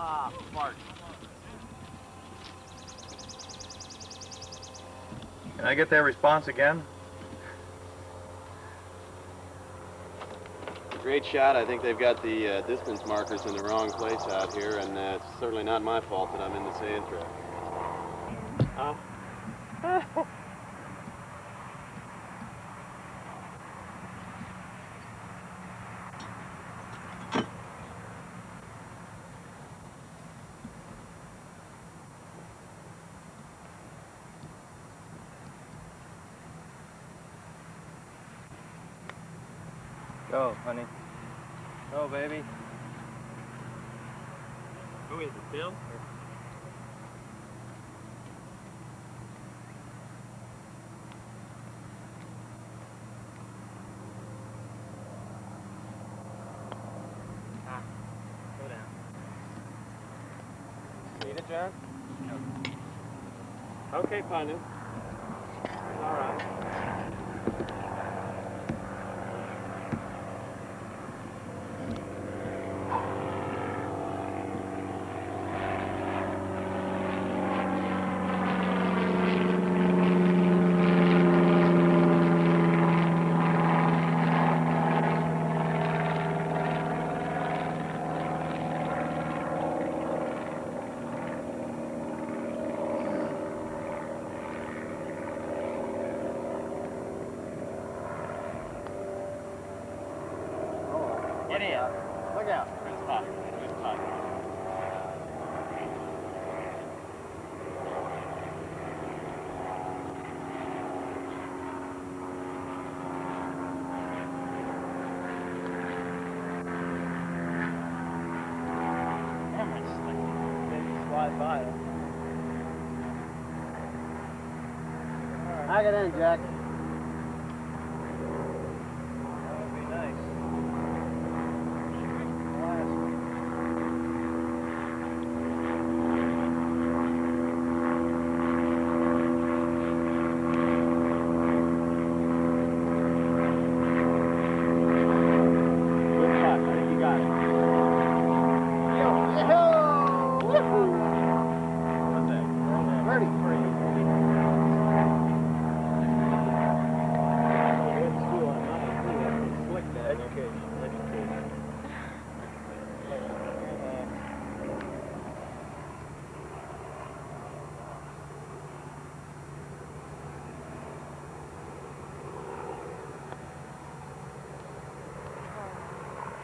Ah, fart. Can I get that response again? Great shot. I think they've got the distance markers in the wrong place out here, and it's certainly not my fault that I'm in the sand trap. Go, honey. Go, baby. Who is it, Bill? Go down. Need it, John? Okay, Panu. All right. Get in. Look out. Good spot. Good spot. Slide by it. Knock it in, Jack. That would be nice. Good spot. I think you got it. What's that? Birdie.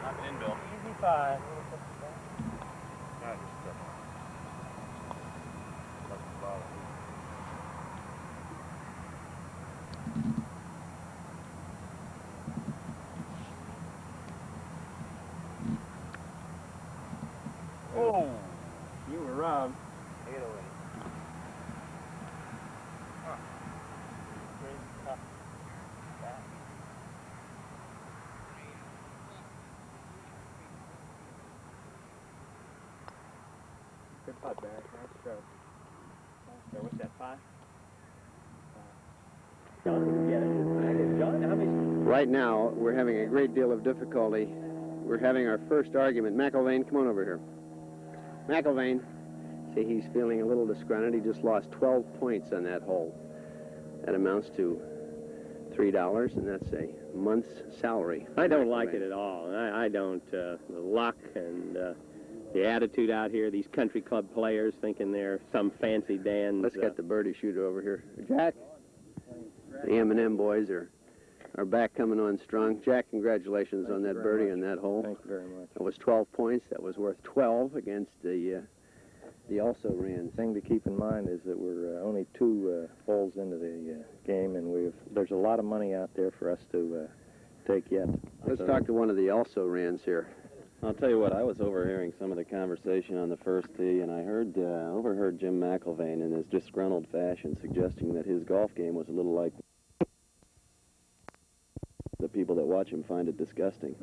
Knock it in, Bill. Easy five. Oh, you were robbed. Take it away. Good putt, Barry. Nice stroke. So what's that, 5? John didn't get it. John, how many? Right now, we're having a great deal of difficulty. We're having our first argument. McIlvaine, come on over here. McIlvaine, see, he's feeling a little disgruntled. He just lost 12 points on that hole. That amounts to $3, and that's a month's salary. I don't like it at all. I don't. The luck and the attitude out here, these country club players thinking they're some fancy Dan. Let's get the birdie shooter over here. Jack, the M&M boys are back coming on strong. Jack, congratulations on that birdie on that hole. Thank you very much. That was 12 points. That was worth 12 against the also ran. The thing to keep in mind is that we're only 2 holes into the game, and there's a lot of money out there for us to take yet. Let's talk to one of the also rans here. I'll tell you what, I was overhearing some of the conversation on the first tee, and I overheard Jim McIlvaine in his disgruntled fashion suggesting that his golf game was a little like the people that watch him find it disgusting.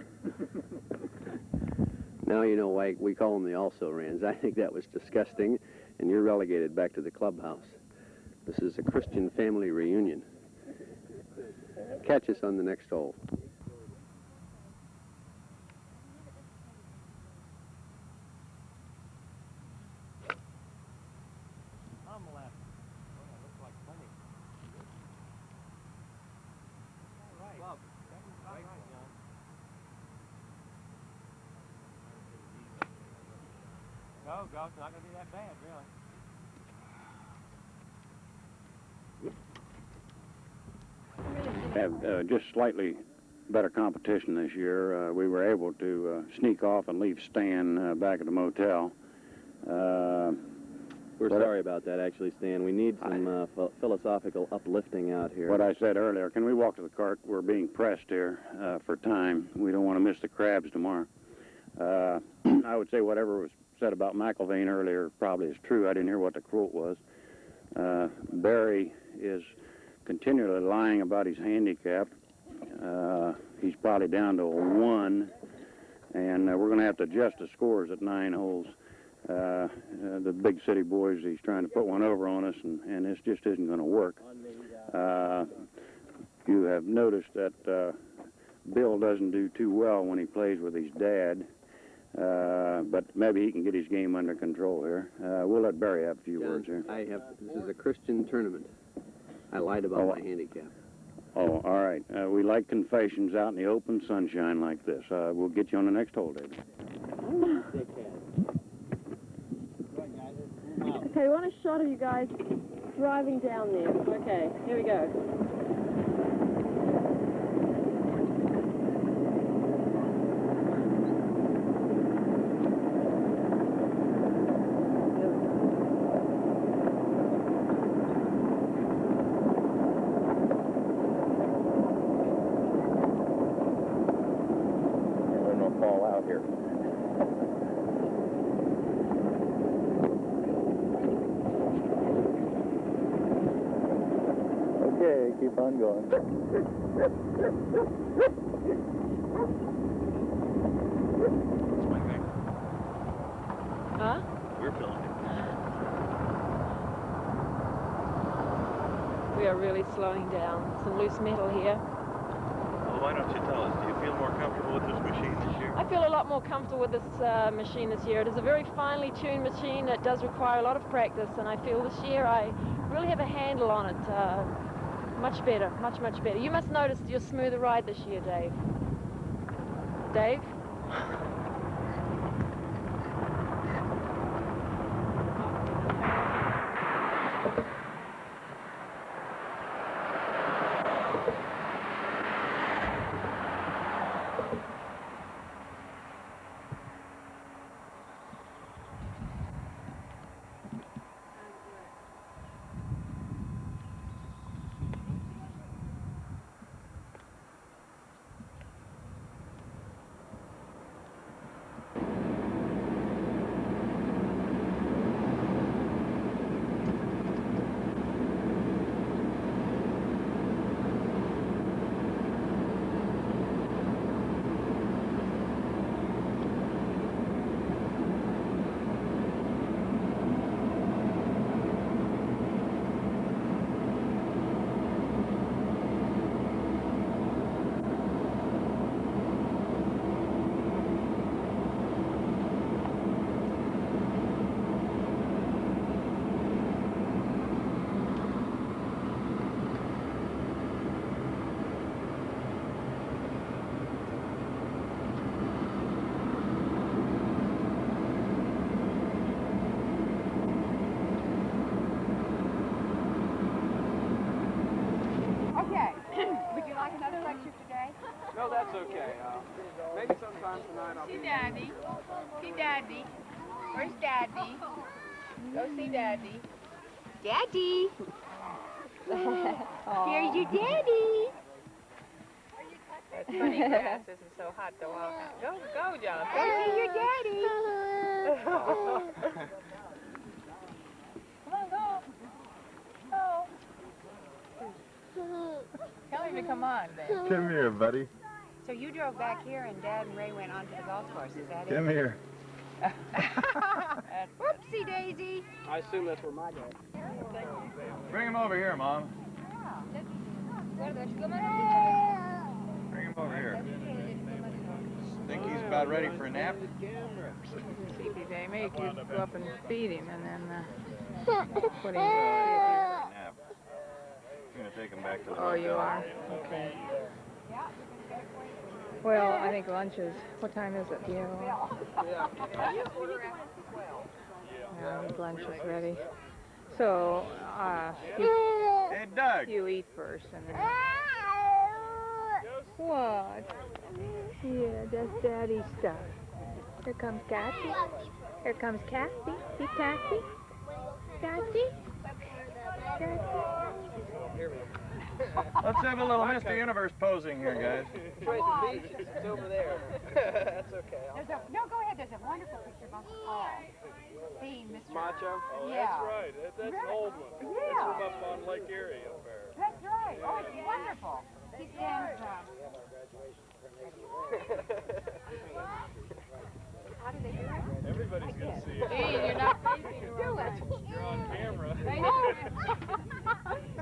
Now you know why we call them the also rans. I think that was disgusting, and you're relegated back to the clubhouse. This is a Christian family reunion. Catch us on the next hole. No, golf's not going to be that bad, really. Have just slightly better competition this year. We were able to sneak off and leave Stan back at the motel. We're sorry about that, actually, Stan. We need some philosophical uplifting out here. What I said earlier, can we walk to the cart? We're being pressed here for time. We don't want to miss the crabs tomorrow. I would say whatever was said about McIlvaine earlier probably is true. I didn't hear what the quote was. Barry is continually lying about his handicap. He's probably down to a 1, and we're going to have to adjust the scores at 9 holes. The big city boys, he's trying to put one over on us, and this just isn't going to work. You have noticed that Bill doesn't do too well when he plays with his dad, but maybe he can get his game under control here. We'll let Barry have a few words here. This is a Christian tournament. I lied about my handicap. Oh, all right. We like confessions out in the open sunshine like this. We'll get you on the next hole, David. Okay, we want a shot of you guys driving down there. Okay, here we go. There's no fall out here. Okay, keep on going. Huh? We're filming. We are really slowing down. Some loose metal here. Well, why don't you tell us? Do you feel more comfortable with this machine this year? I feel a lot more comfortable with this machine this year. It is a very finely tuned machine that does require a lot of practice, and I feel this year I really have a handle on it. Much better, much, much better. You must notice your smoother ride this year, Dave. Dave? No, that's okay. Maybe sometime tonight I'll See Daddy. See Daddy. Where's Daddy? Go see Daddy. Daddy. Here's your Daddy. It's funny, grass isn't so hot to walk on. Go, John. Go see your Daddy. Come on, go. Tell him to come on, Ben. Come here, buddy. So you drove back here and Dad and Ray went onto the golf course, is that Come here. Whoopsie daisy. I assume that's where my dad. Bring him over here, Mom. Bring him over here. Think he's about ready for a nap? See if they make you go up and feed him and then put him to sleep. Nap. I'm gonna take him back to the Oh, you are? Okay. Well, I think lunch is, what time is it? Do you know? Now the lunch is ready. So, Hey, Doug. you eat first and then... What? Yeah, that's Daddy's stuff. Here comes Kathy. Here comes Kathy. See Kathy? Kathy? Kathy? Let's have a little Mr. Universe posing here, guys. It's over there. That's okay. No, go ahead. There's a wonderful picture of Uncle Paul. Hey, Mr. Macho? Oh, yeah. That's right. That's an old one. Yeah. That's from up on Lake Erie up there. That's right. Oh, it's wonderful. He stands, how do they do it? Everybody's going to see it. Gee, you're not crazy. Do it. You're on camera.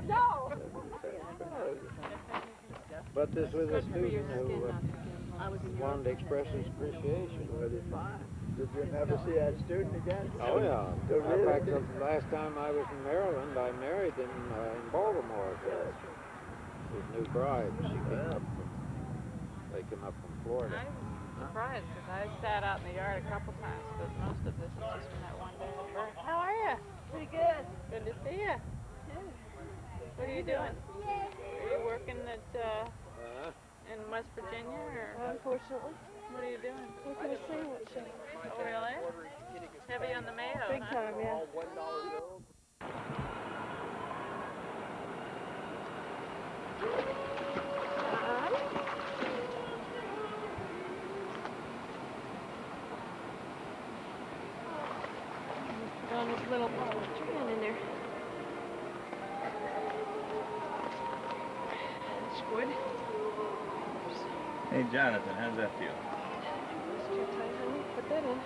No. But this was a student who wanted to express his appreciation with it. Did you never see that student again? Oh, yeah. In fact, the last time I was in Maryland, I married him in Baltimore. His new bride. They came up from Florida. I'm surprised because I sat out in the yard a couple times, but most of this is just from that one day. How are you? Pretty good. Good to see you. What are you doing? Are you working at in West Virginia or? Unfortunately. What are you doing? Working a sandwich shop. Oh really? Heavy on the mayo, Big time, yeah. Put on this little trim in there. Wood. Hey, Jonathan, how's that feel? It's too tight, honey. Put that in.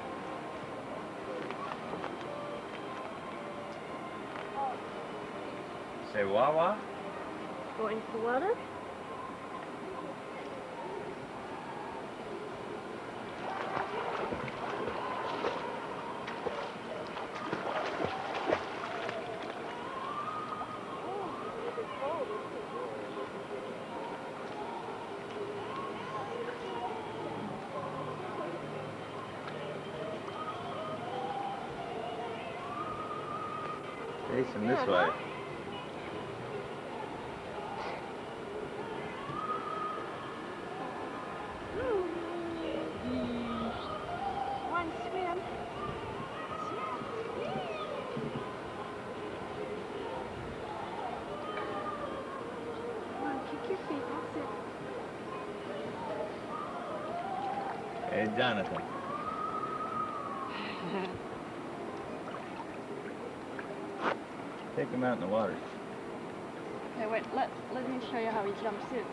Say wah-wah? Going for water? Facing this way. One swim. Come on, kick your feet. That's it. Hey, Jonathan. Take him out in the water. Okay, wait, let me show you how he jumps in. You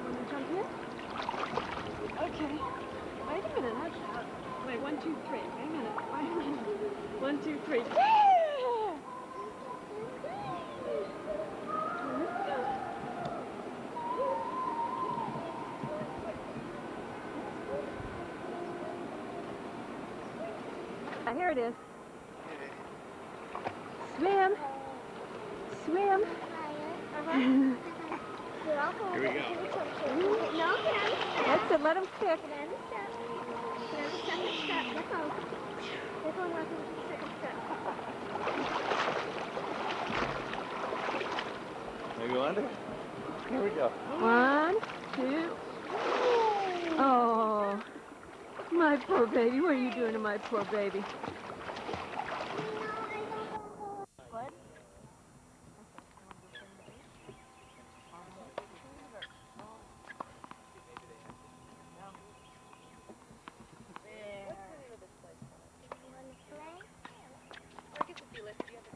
want to jump in? Okay. Wait a minute, wait, 1, 2, 3. Wait a minute. 1, 2, 3. Here it is. Swim. Swim. Here we go. No, That's it, let him stick. Are you under? Here we go. 1, 2. Oh, my poor baby. What are you doing to my poor baby?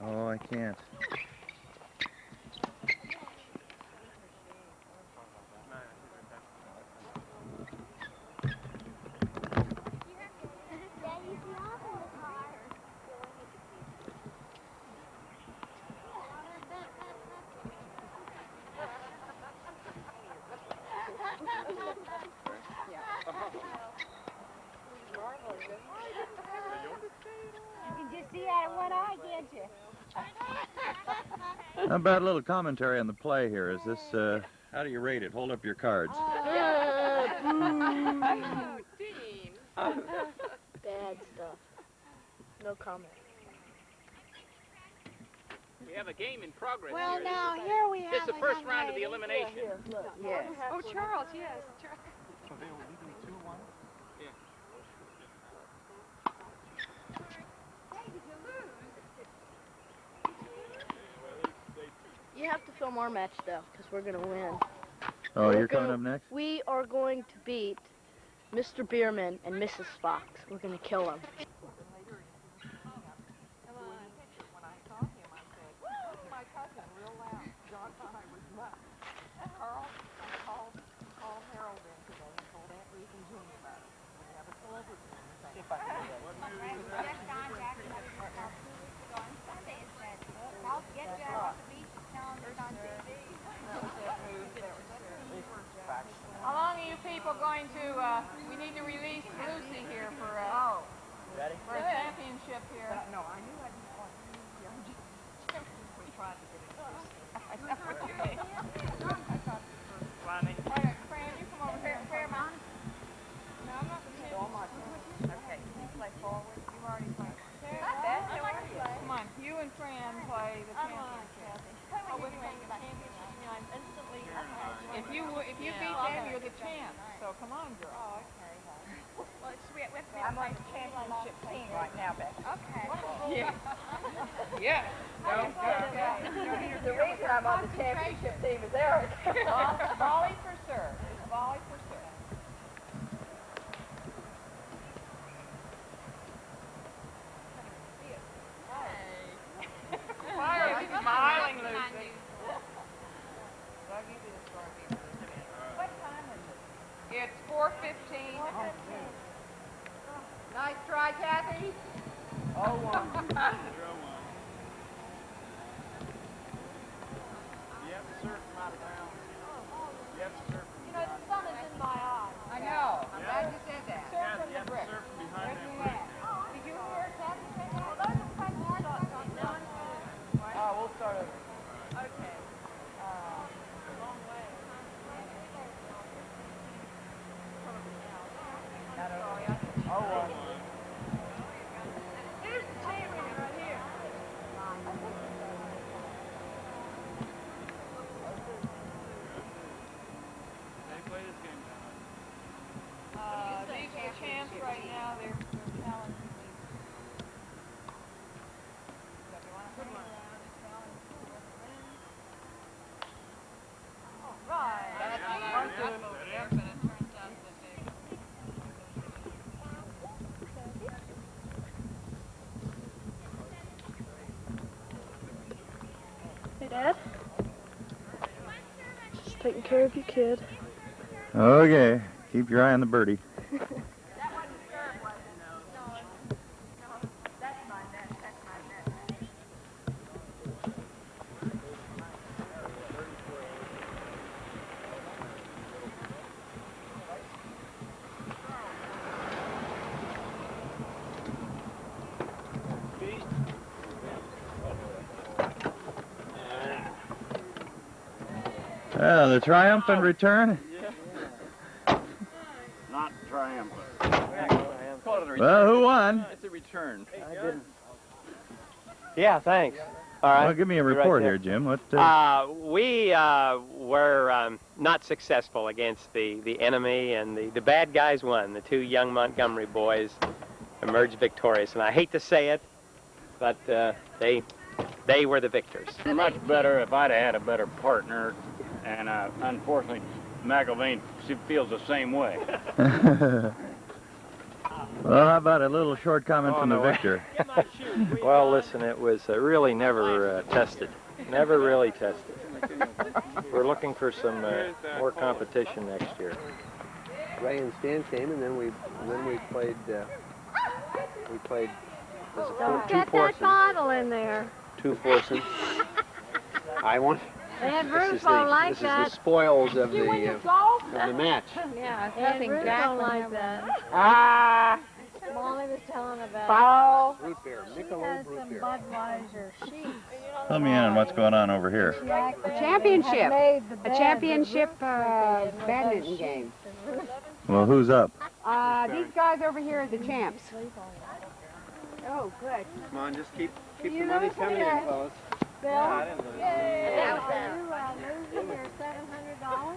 Oh, I can't. You can just see out of one eye, can't you? How about a little commentary on the play here? Is this, how do you rate it? Hold up your cards. Bad stuff. No comment. We have a game in progress Well, here. now, here we have This is the a first young round of the lady. elimination. Here, look. Yes. Oh, Charles, yes. Charles. So they were leading 2-1? Yeah. You have to film our match, though, because we're going to win. Oh, you're coming up next? We are going to beat Mr. Bierman and Mrs. Fox. We're going to kill them. How long are you people going to, we need to release Lucy here for a championship here. No, I knew I didn't want to. We're trying to get it first. I know what you mean. Funny. All right, Fran, you come over here. Fairmont. No, I'm not going to do all my Okay, you play forward. You've already played. Not bad. Come on, you and Fran play the championship. Oh, with me. If you beat them, you're the champ. So come on, girl. Oh, okay. Well, I'm on the championship team right now, Becky. Okay. Yeah. Yeah. The reason I'm on the championship team is Eric. Mollie for serve. It's Mollie for serve. Why are you smiling, Lucy? What time is it? It's 4:15. Nice try, Kathy. Oh, one. You have to surf from out of town. You have to surf from You know, the sun is in my eyes. I know. I'm glad you said that. Surf from the brick. surf from behind Where's that the brick. net? Did you hear Kathy say that? Well, those are practice shots on one. Oh, we'll start over. Okay. Long way. Oh, well. Here's the champion right here. They play this game now. These are the champs right now. They're challenging me. Right. That's Hey, Dad. Just taking care of your kid. Okay. Keep your eye on the birdie. The triumphant return. Not triumphant. Well, who won? It's a return. I didn't. Yeah, thanks. All right. Well, give me a Be right report there. here, Jim. What? We were not successful against the enemy, and the bad guys won. The two young Montgomery boys emerged victorious, and I hate to say it, but they were the victors. Much better if I'd have had a better partner, and unfortunately, McElvain feels the same way. Well, how about a little short comment from the victor? Well, listen, it was really never tested. Never really tested. We're looking for some more competition next year. Ray and Stan came, and then we played. Don't two get that foursomes. bottle in there. Two foursomes. I want. Ed This Bruce is don't the like this is that. the spoils of You win the the golf? match. Yeah, Ed nothing Bruce Jack don't would like have that. one. Ah! Mollie was telling about Foul. Root beer, She Michelob has root some beer. Budweiser sheets. Fill me in on what's going on over here. A championship. A championship badminton game. Well, who's up? These guys over here are the champs. Oh, good. Come on, just keep the money coming in, fellas. Bill? No, I didn't lose. Are you losing your $700?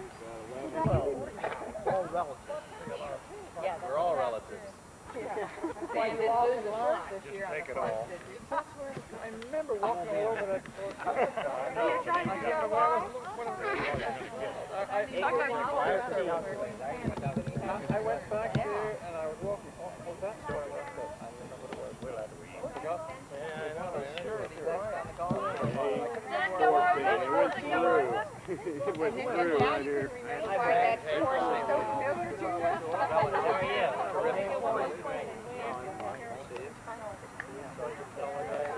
All relatives. Yeah, We're all relatives. Well, you lost the first this year on Take the it all. first, did you? I remember walking all over that. I went back there and I was walking. Oh, that's where I left it. I remember what it was. We'll have to eat. Yeah, I know. Sure, it's right. It went through right here.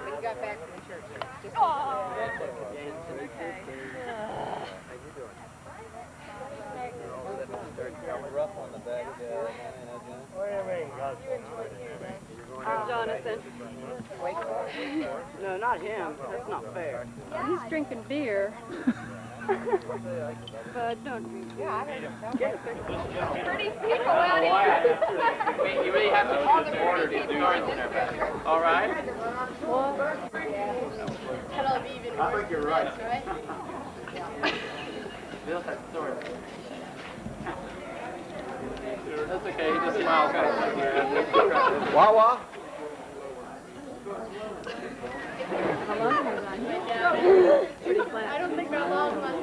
We got back from the church. Just Rough on the back, Jonathan. No, not him. That's not fair. He's drinking beer. But don't drink. pretty people out here. You really have to hold the border to do it. All right. That'll be even I think you're right. Bill has story. That's okay. He just smiles. Wawa? How long was on here? Pretty I flat. don't think our long one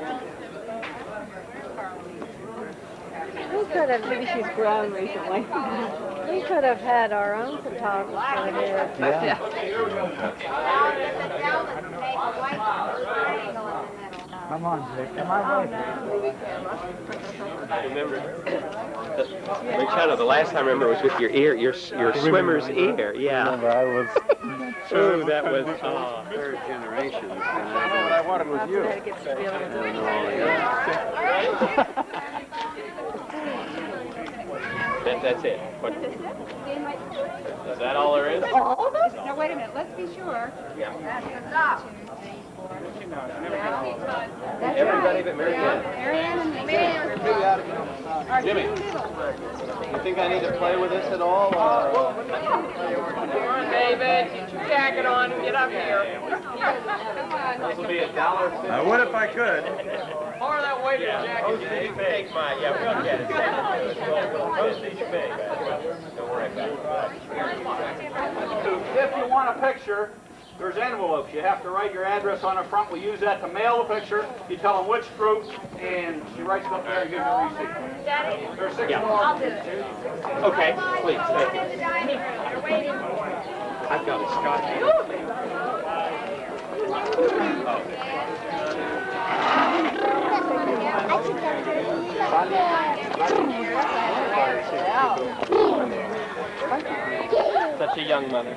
We could have, maybe she's grown recently. We could have had our own photographer here. Yeah. Come on, Jake. Come on, I remember. Shadow, the last time I remember was with your ear, your swimmer's ear. Yeah. I was. Oh, that was. Third generation. What I wanted was you. That's it. What, is that all there is? Now, wait a minute, let's be sure. Everybody but Mary Ann. Marianne and me. Jimmy, you think I need to play with this at all? Come on, David. Get your jacket on and get up here. This will be $1.50. I would if I could. Pour that waiter's jacket. You can take mine. Yeah, we'll get it. Most these big. Don't worry about it. If you want a picture, there's envelopes. You have to write your address on the front. We use that to mail the picture. You tell them which group, and she writes it up there and gives you a receipt. There's 6 more. I'll do it. Okay, please. Thank you. I've got a Scotch. Such a young mother.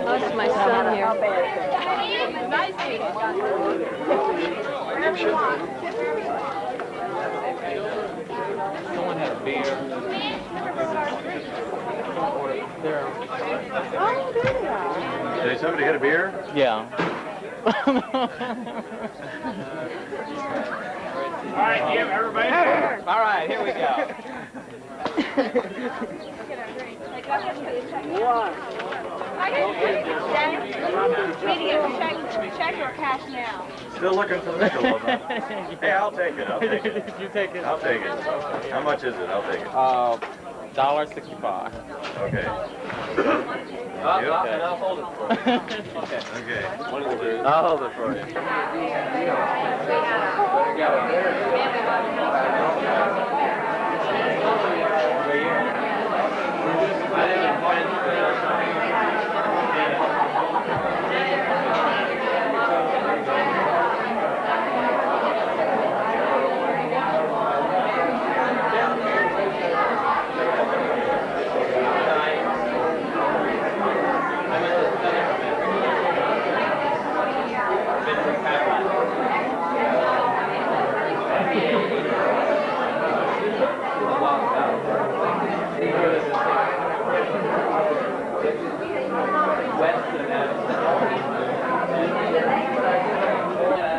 That's my son here. Someone had a beer. Did somebody hit a beer? Yeah. All right, Jim, everybody. All right, here we go. Check or cash now? Still looking for the Michelob. Hey, I'll take it. I'll take it. You take it. I'll take it. How much is it? I'll take it. $1.65. Okay. And I'll hold it for you. Okay. Okay. I'll hold it for you.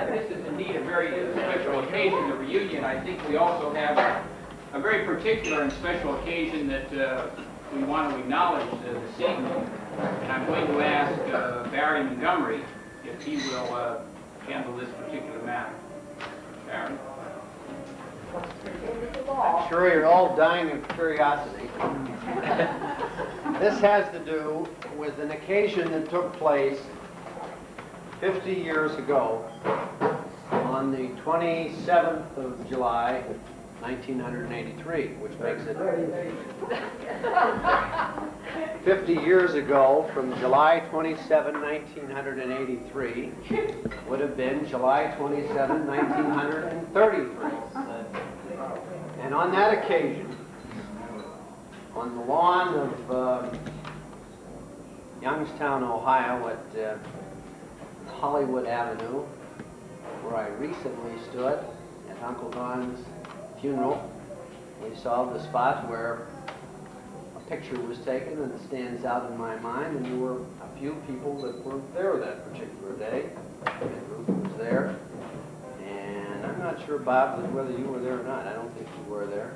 This is indeed a very special occasion of the reunion, I think we also have a very particular and special occasion that we want to acknowledge this evening. And I'm going to ask Barry Montgomery if he will handle this particular matter. Barry? I'm sure you're all dying of curiosity. This has to do with an occasion that took place 50 years ago on the 27th of July, 1983, which makes it 50 years ago from July 27, 1983 would have been July 27, 1933. And on that occasion, on the lawn of Youngstown, Ohio at Hollywood Avenue, where I recently stood at Uncle Don's funeral, we saw the spot where a picture was taken, and it stands out in my mind, and there were a few people that weren't there that particular day. And Ruth was there, and I'm not sure, Bob, whether you were there or not. I don't think you were there.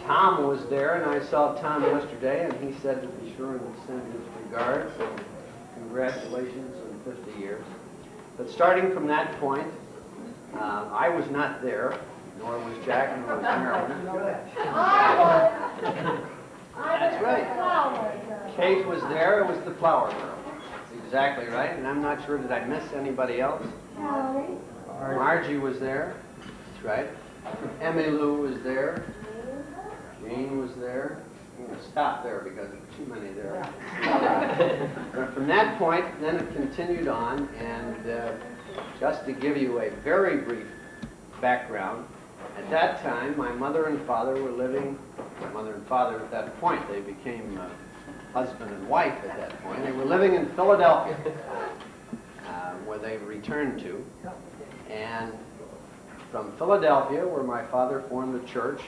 Tom was there, and I saw Tom yesterday, and he said to be sure and send his regards and congratulations on 50 years. But starting from that point, I was not there, nor was Jack, nor was Marilyn. That's right. Kate was there. It was the flower girl. That's exactly right. And I'm not sure, did I miss anybody else? Margie was there. That's right. Emmy Lou was there. Jane was there. I'm going to stop there because there were too many there. But from that point, then it continued on, and just to give you a very brief background, at that time, my mother and father were living, my mother and father at that point, they became husband and wife at that point. They were living in Philadelphia, where they returned to. And from Philadelphia, where my father formed a church,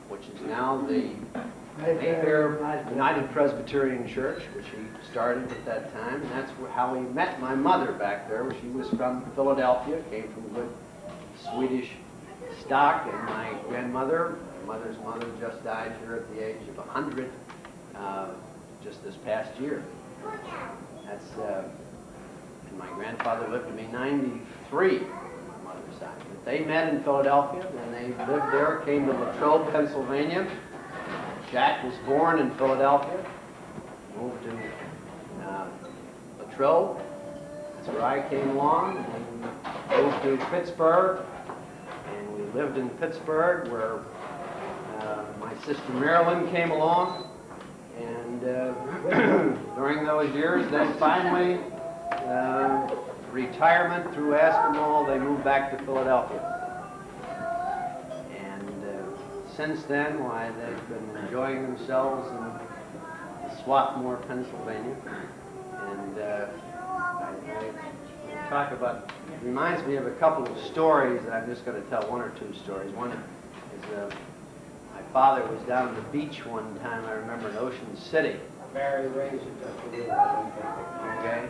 which is now the Mayfair United Presbyterian Church, which he started at that time. And that's how he met my mother back there. She was from Philadelphia, came from good Swedish stock, and my grandmother, my mother's mother, just died here at the age of 100 just this past year. That's and my grandfather lived to be 93 on my mother's side. But they met in Philadelphia, and they lived there, came to Latrobe, Pennsylvania. Jack was born in Philadelphia, moved to Latrobe. That's where I came along, and moved to Pittsburgh, and we lived in Pittsburgh, where my sister Marilyn came along, and during those years, then finally, retirement through Aspinwall, they moved back to Philadelphia. And since then, why, they've been enjoying themselves in Swarthmore, Pennsylvania, and I talk about, it reminds me of a couple of stories that I'm just going to tell, one or two stories. One is my father was down at the beach one time, I remember, in Ocean City. Mary raised it just a little. Okay.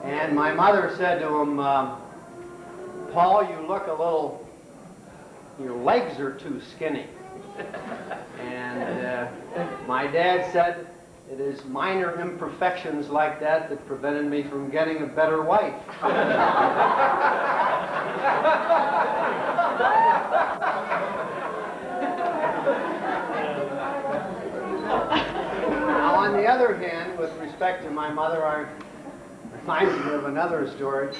And my mother said to him, Paul, you look a little, your legs are too skinny. And my dad said, it is minor imperfections like that that prevented me from getting a better wife. Now, on the other hand, with respect to my mother, reminds me of another story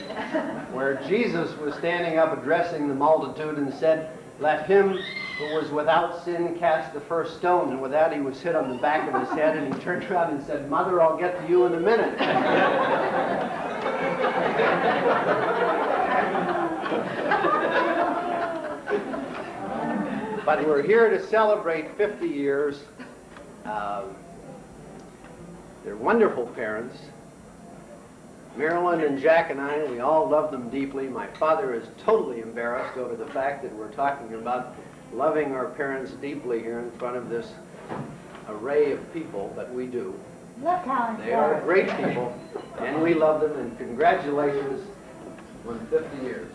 where Jesus was standing up addressing the multitude and said, let him who was without sin cast the first stone. And with that, he was hit on the back of his head, and he turned around and said, Mother, I'll get to you in a minute. But we're here to celebrate 50 years. They're wonderful parents. Marilyn and Jack and I, we all love them deeply. My father is totally embarrassed over the fact that we're talking about loving our parents deeply here in front of this array of people, but we do. Look how They are great people, and we love them, and congratulations on 50 years.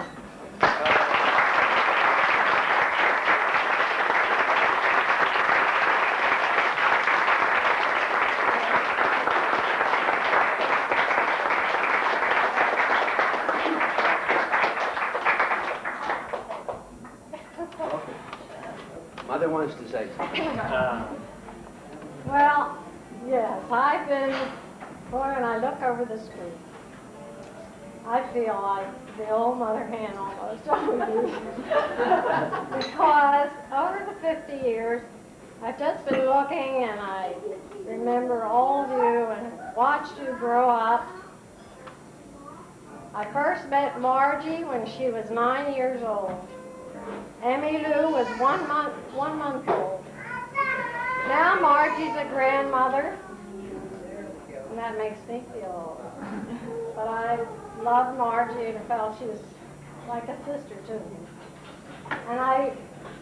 Mother wants to say something. Well, yes, I've been, boy, when I look over the street, I feel like the old mother hen almost always. Because over the 50 years, I've just been looking and I remember all of you and watched you grow up. I first met Margie when she was 9 years old. Emmy Lou was 1 month old. Now Margie's a grandmother, and that makes me feel old. But I loved Margie and felt she was like a sister to me. And I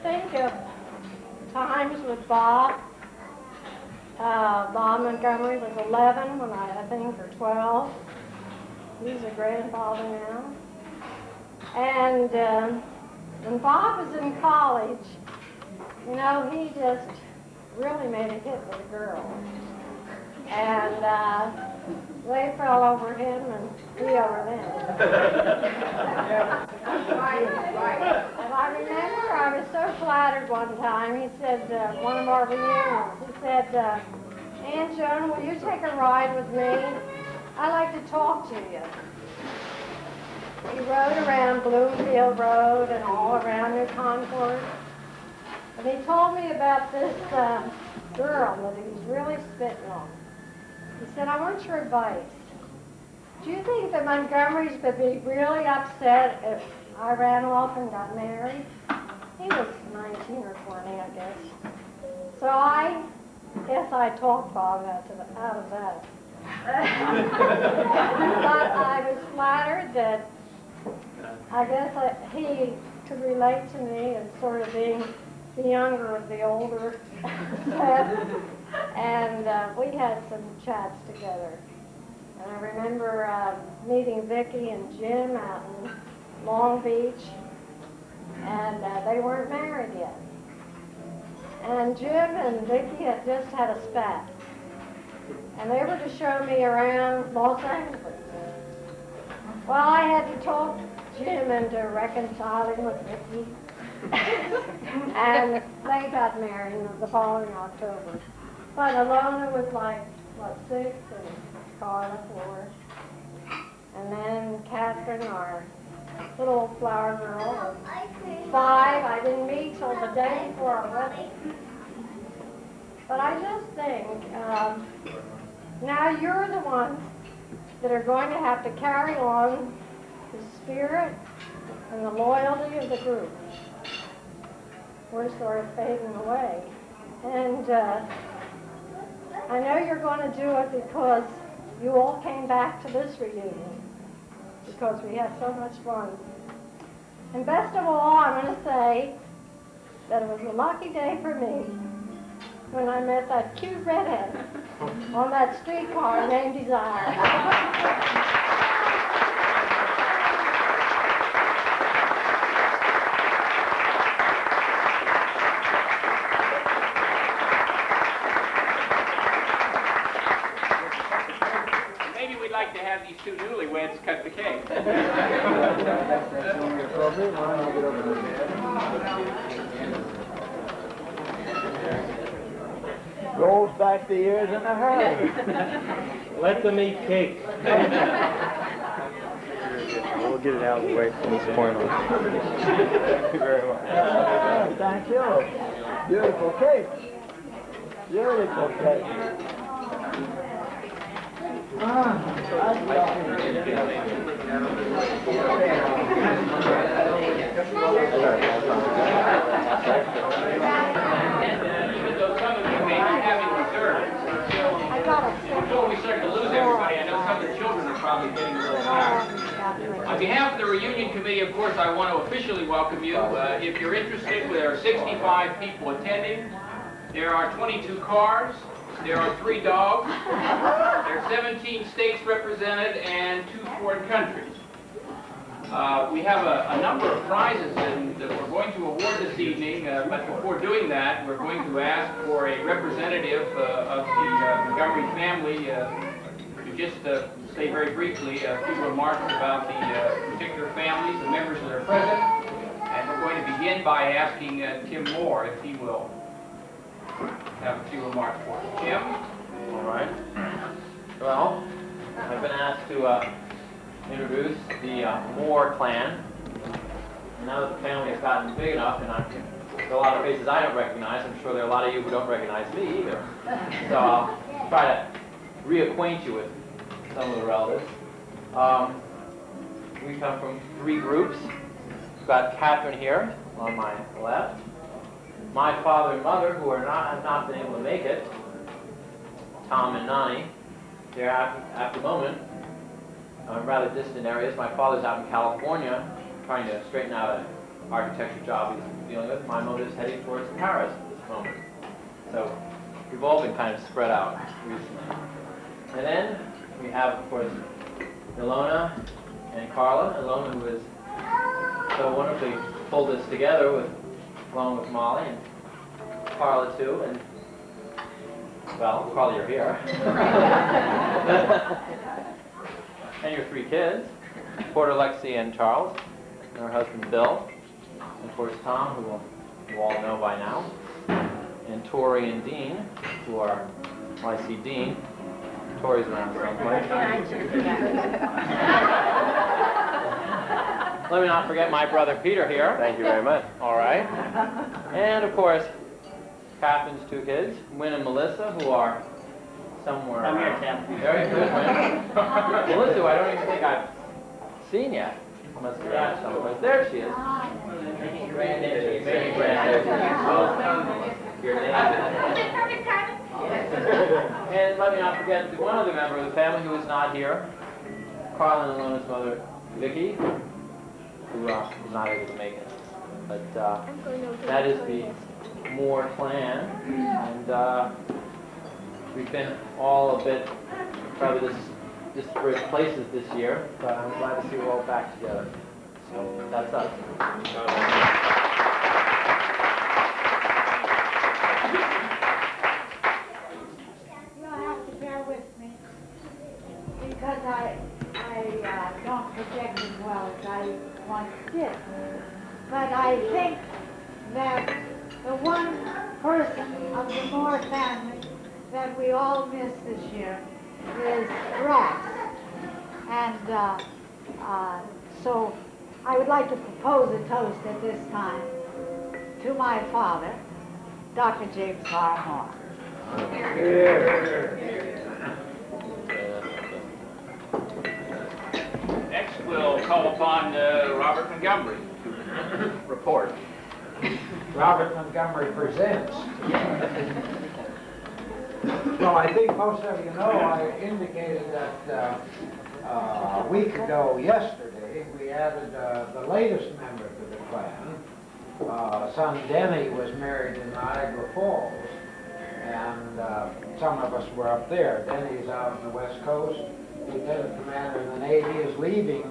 think of times with Bob. Bob Montgomery was 11 when I think, or 12. He's a grandfather now. And when Bob was in college, you know, he just really made a hit with a girl. And they fell over him and he over them. And I remember I was so flattered one time. He said, one of our reunions, he said, Aunt Joan, will you take a ride with me? I'd like to talk to you. He rode around Bloomfield Road and all around New Concord. And he told me about this girl that he was really spitting on. He said, I want your advice. Do you think the Montgomerys would be really upset if I ran off and got married? He was 19 or 20, I guess. So I guess I talked Bob out of that. But I was flattered that I guess he could relate to me as sort of being the younger of the older set. And we had some chats together. And I remember meeting Vicki and Jim out in Long Beach. And they weren't married yet. And Jim and Vicki had just had a spat. And they were to show me around Los Angeles. Well, I had to talk Jim into reconciling with Vicki. And they got married the following October. But Alona was like, what, 6, and Carla 4. And then Catherine, our little flower girl, was 5. I didn't meet till the day before our wedding. But I just think, now you're the ones that are going to have to carry on the spirit and the loyalty of the group. We're sort of fading away. And I know you're going to do it because you all came back to this reunion, because we had so much fun. And best of all, I'm going to say that it was a lucky day for me when I met that cute redhead on that streetcar named Desire. Maybe we'd like to have these two newlyweds cut the cake. That's only appropriate. Why don't I get over there? Rolls back the years in a hurry. Let them eat cake. We'll get it out of the way from this point on. Thank you very much. Thank you. Beautiful cake. Beautiful cake. Even though some of you may be having reserves, before we start to lose everybody, I know some of the children are probably getting a little tired. On behalf of the reunion committee, of course, I want to officially welcome you. If you're interested, there are 65 people attending. There are 22 cars. There are 3 dogs. There are 17 states represented and 2 foreign countries. We have a number of prizes that we're going to award this evening, but before doing that, we're going to ask for a representative of the Montgomery family to just say very briefly a few remarks about the particular families, the members that are present. And we're going to begin by asking Tim Moore if he will have a few remarks for us. Tim? All right. Well, I've been asked to introduce the Moore clan. Now that the family has gotten big enough, and there's a lot of faces I don't recognize, I'm sure there are a lot of you who don't recognize me either. So I'll try to reacquaint you with some of the relatives. We come from 3 groups. We've got Catherine here on my left. My father and mother, who have not been able to make it, Tom and Nani. They're at the moment rather distant areas. My father's out in California trying to straighten out an architecture job he's dealing with. My mother's heading towards Paris at this moment. So we've all been kind of spread out recently. And then we have, of course, Ilona and Carla. Ilona, who has so wonderfully pulled this together along with Mollie, and Carla too, and well, Carla, you're here. And your 3 kids, Porter, Lexi, and Charles, and her husband Bill, and of course Tom, who you all know by now, and Tori and Dean, who are, well, I see Dean. Tori's around someplace. Let me not forget my brother Peter here. Thank you very much. All right. And of course, Catherine's 2 kids, Wynn and Melissa, who are somewhere. I'm here, Tim. Very good, Wynn. Melissa, who I don't even think I've seen yet. Must be around somewhere. There she is. Maybe your name. And let me not forget one other member of the family who is not here, Carl and Ilona's mother, Vicky, who was not able to make it. But that is the Moore clan, and we've been all a bit probably disparate places this year, but I'm glad to see we're all back together. So that's us. You'll have to bear with me because I don't project as well as I once did. But I think that the one person of the Moore family that we all miss this year is Rex. And so I would like to propose a toast at this time to my father, Dr. James R. Moore. Next, we'll call upon Robert Montgomery to report. Robert Montgomery presents. Well, I think most of you know I indicated that a week ago yesterday we added the latest member to the clan. Son Denny was married in Niagara Falls, and some of us were up there. Denny's out on the West Coast. Lieutenant Commander in the Navy is leaving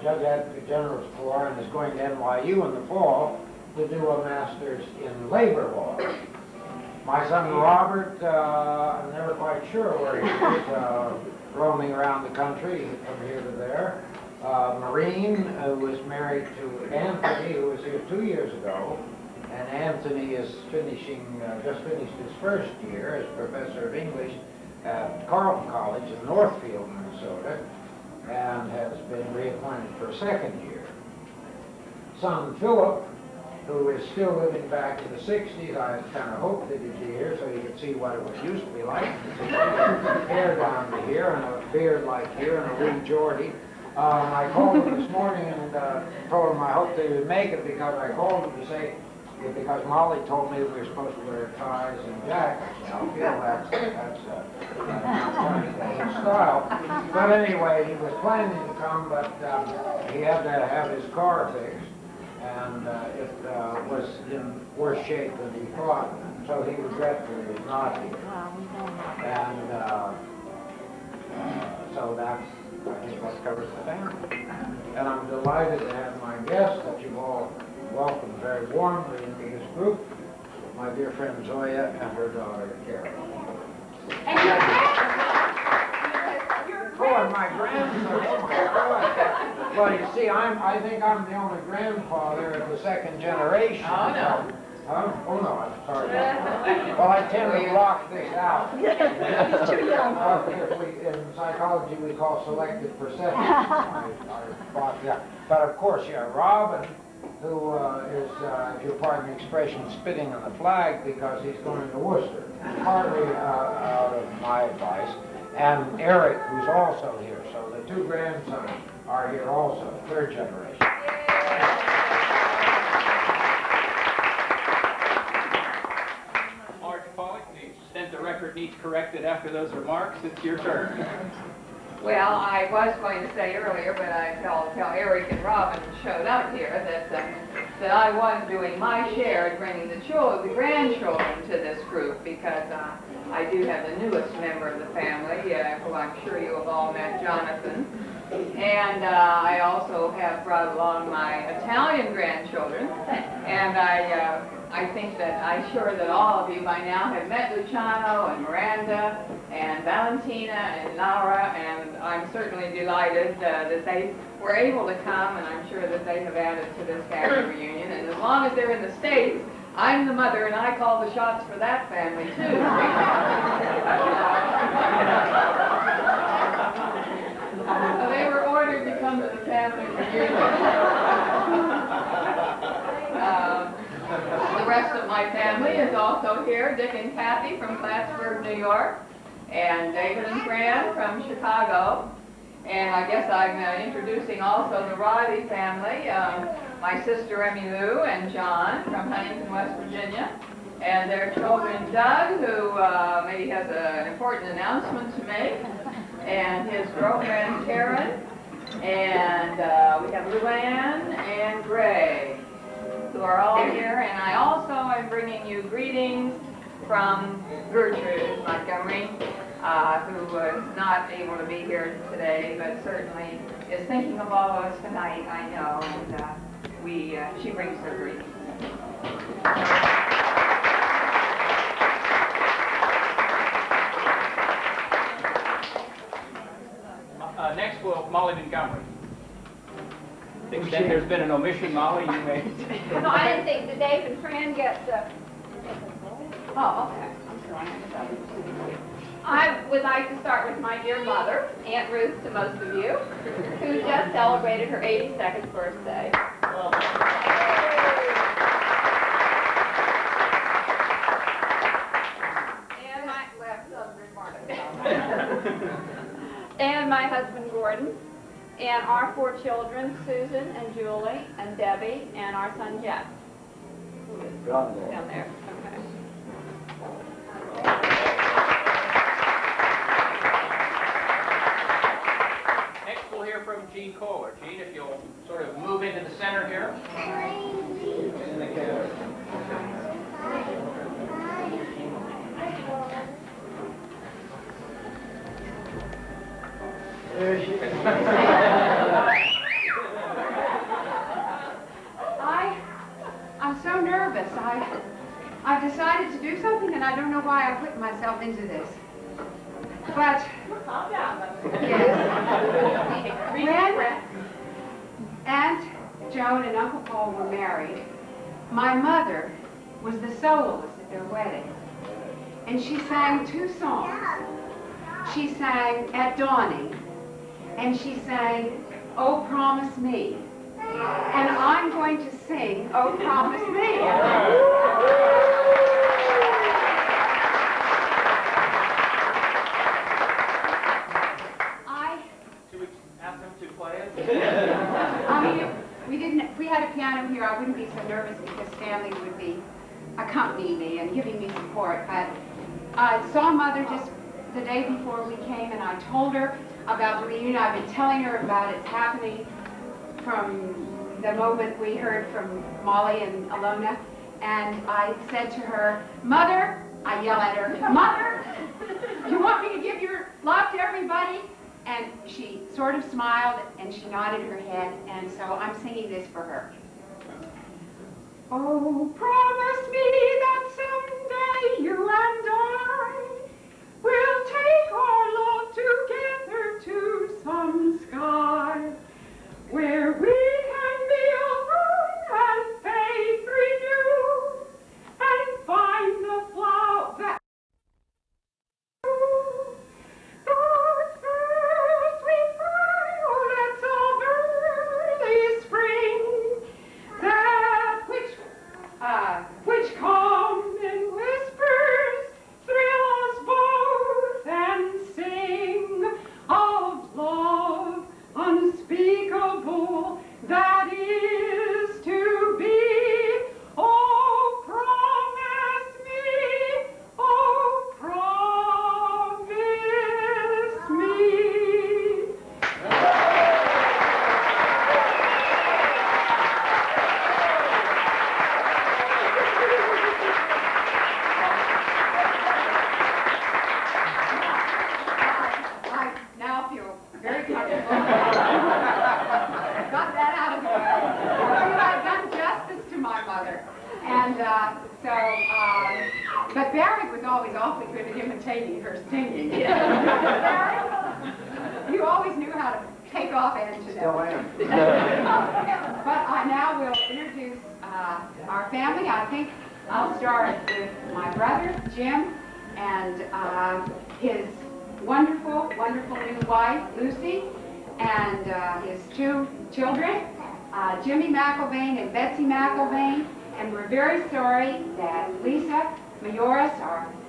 Judge Advocate General's Corps and is going to NYU in the fall to do a master's in labor law. My son Robert, I'm never quite sure where he is, roaming around the country from here to there. Marine was married to Anthony, who was here 2 years ago, and Anthony is finishing, just finished his first year as professor of English at Carleton College in Northfield, Minnesota, and has been reappointed for a second year. Son Philip, who is still living back in the 60s, I kind of hoped that he'd be here so you could see what it used to be like. Hair down to here and a beard like here and a wee Geordie. I called him this morning and told him I hoped they would make it because I called him to say, because Mollie told me we were supposed to wear ties and jackets. I feel that's style. But anyway, he was planning to come, but he had to have his car fixed, and it was in worse shape than he thought, so he regretfully was not here. And so that's, I think that covers the family. And I'm delighted delighted to have my guests that you've all welcomed very warmly into this group, my dear friend Zoya and her daughter Carol. Oh, and my grandson. Oh my God. Well, you see, I think I'm the only grandfather of the second generation. Oh, no. Oh, no, I'm sorry. Well, I tend to block this out. He's too young. In psychology, we call selective perception. I block that. But of course, yeah, Robin, who is, if you'll pardon the expression, spitting on the flag because he's going to Worcester, partly out of my advice. And Eric, who's also here. So the two grandsons are here also, third generation. Marge Pollock, the extent the record needs corrected after those remarks, it's your turn. Well, I was going to say earlier, but I tell Eric and Robin showed up here that I was doing my share in bringing the grandchildren to this group because I do have the newest member of the family, who I'm sure you have all met, Jonathan. And I also have brought along my Italian grandchildren. And I think that I'm sure that all of you by now have met Luciano and Miranda and Valentina and Laura, and I'm certainly delighted that they were able to come, and I'm sure that they have added to this family reunion. And as long as they're in the States, I'm the mother, and I call the shots for that family, too. So they were ordered to come to the family reunion. The rest of my family is also here, Dick and Kathy from Plattsburgh, New York, and David and Fran from Chicago. And I guess I'm introducing also the Reilly family, my sister Emmylou and John from Huntington, West Virginia, and their children Doug, who maybe has an important announcement to make, and his girlfriend Karen, and we have Luann and Gray, who are all here. And I also am bringing you greetings from Gertrude Montgomery, who was not able to be here today, but certainly is thinking of all of us tonight, I know, and she brings her greetings. Next, Mollie Montgomery. To the extent there's been an omission, Mollie, you may. No, I didn't think that Dave and Fran get Oh, okay. I'm sorry. I would like to start with my dear mother, Aunt Ruth to most of you, who just celebrated her 82nd birthday. And my husband Gordon, and our 4 children, Susan and Julie and Debbie, and our son Jeff, who is down there. Okay. Next, we'll hear from Jean Kohler. Jean, if you'll sort of move into the center here. In the camera. There she is. I'm so nervous. I've decided to do something, and I don't know why I put myself into this. But calm down. yes, when Aunt Joan and Uncle Paul were married, my mother was the soloist at their wedding, and she sang 2 songs. She sang At Dawning, and she sang Oh Promise Me. And I'm going to sing Oh Promise Me. Ask them to play it. I mean, if we had a piano here, I wouldn't be so nervous because Stanley would be accompanying me and giving me support. But I saw Mother just the day before we came, and I told her about the reunion. I've been telling her about it's happening from the moment we heard from Mollie and Alona. And I said to her, Mother, I yell at her, Mother, you want me to give your love to everybody? And she sort of smiled and she nodded her head, and so I'm singing this for her. Oh, promise me that someday you and I will take our love together to some sky where we can be alone and faith renew and find the flower that those first sweet violets of early spring that which come in whispers thrill us both and sing of love unspeakable that is to be. Oh, promise me, oh, promise me. I now feel very comfortable. Got that out of the way. I feel I've done justice to my mother. And but Barry was always awfully good at imitating her singing. Barry, you always knew how to take off and to Still am. But I now will introduce our family. I think I'll start with my brother, Jim, and his wonderful, wonderful new wife, Lucy, and his two children, Jimmy McIlvaine and Betsy McIlvaine. And we're very sorry that Lisa Majoris,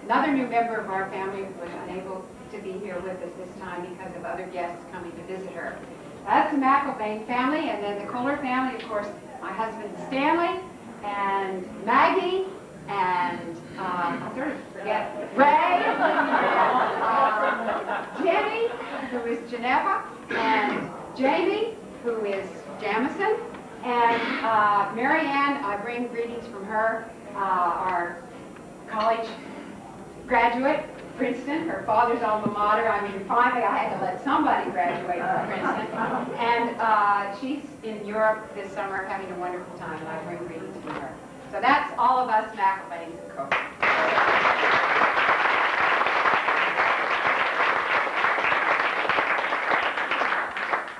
another new member of our family, was unable to be here with us this time because of other guests coming to visit her. That's the McIlvaine family, and then the Kohler family, of course, my husband Stanley, and Maggie, and I sort of forget, Ray, Jenny, who is Geneva, and Jamie, who is Jamison, and Mary Ann, I bring greetings from her, our college graduate, Princeton, her father's alma mater. I mean, finally I had to let somebody graduate from Princeton. And she's in Europe this summer having a wonderful time, and I bring greetings from her. So that's all of us McIlvaines and Coke.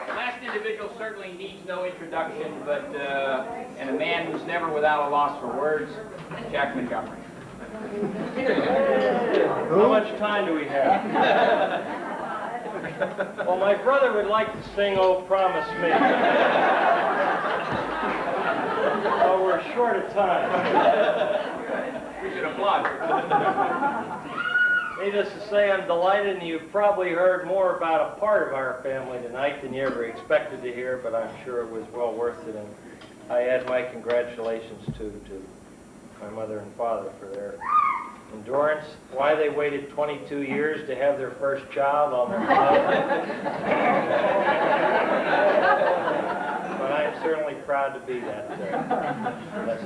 The last individual certainly needs no introduction, but and a man who's never without a loss for words, Jack Montgomery. How much time do we have? Well, my brother would like to sing "Oh, Promise Me." Oh, we're short of time. We should applaud. Needless to say, I'm delighted, and you've probably heard more about a part of our family tonight than you ever expected to hear, but I'm sure it was well worth it, and I add my congratulations to my mother and father for their endurance, why they waited 22 years to have their first child on their own. But I'm certainly proud to be that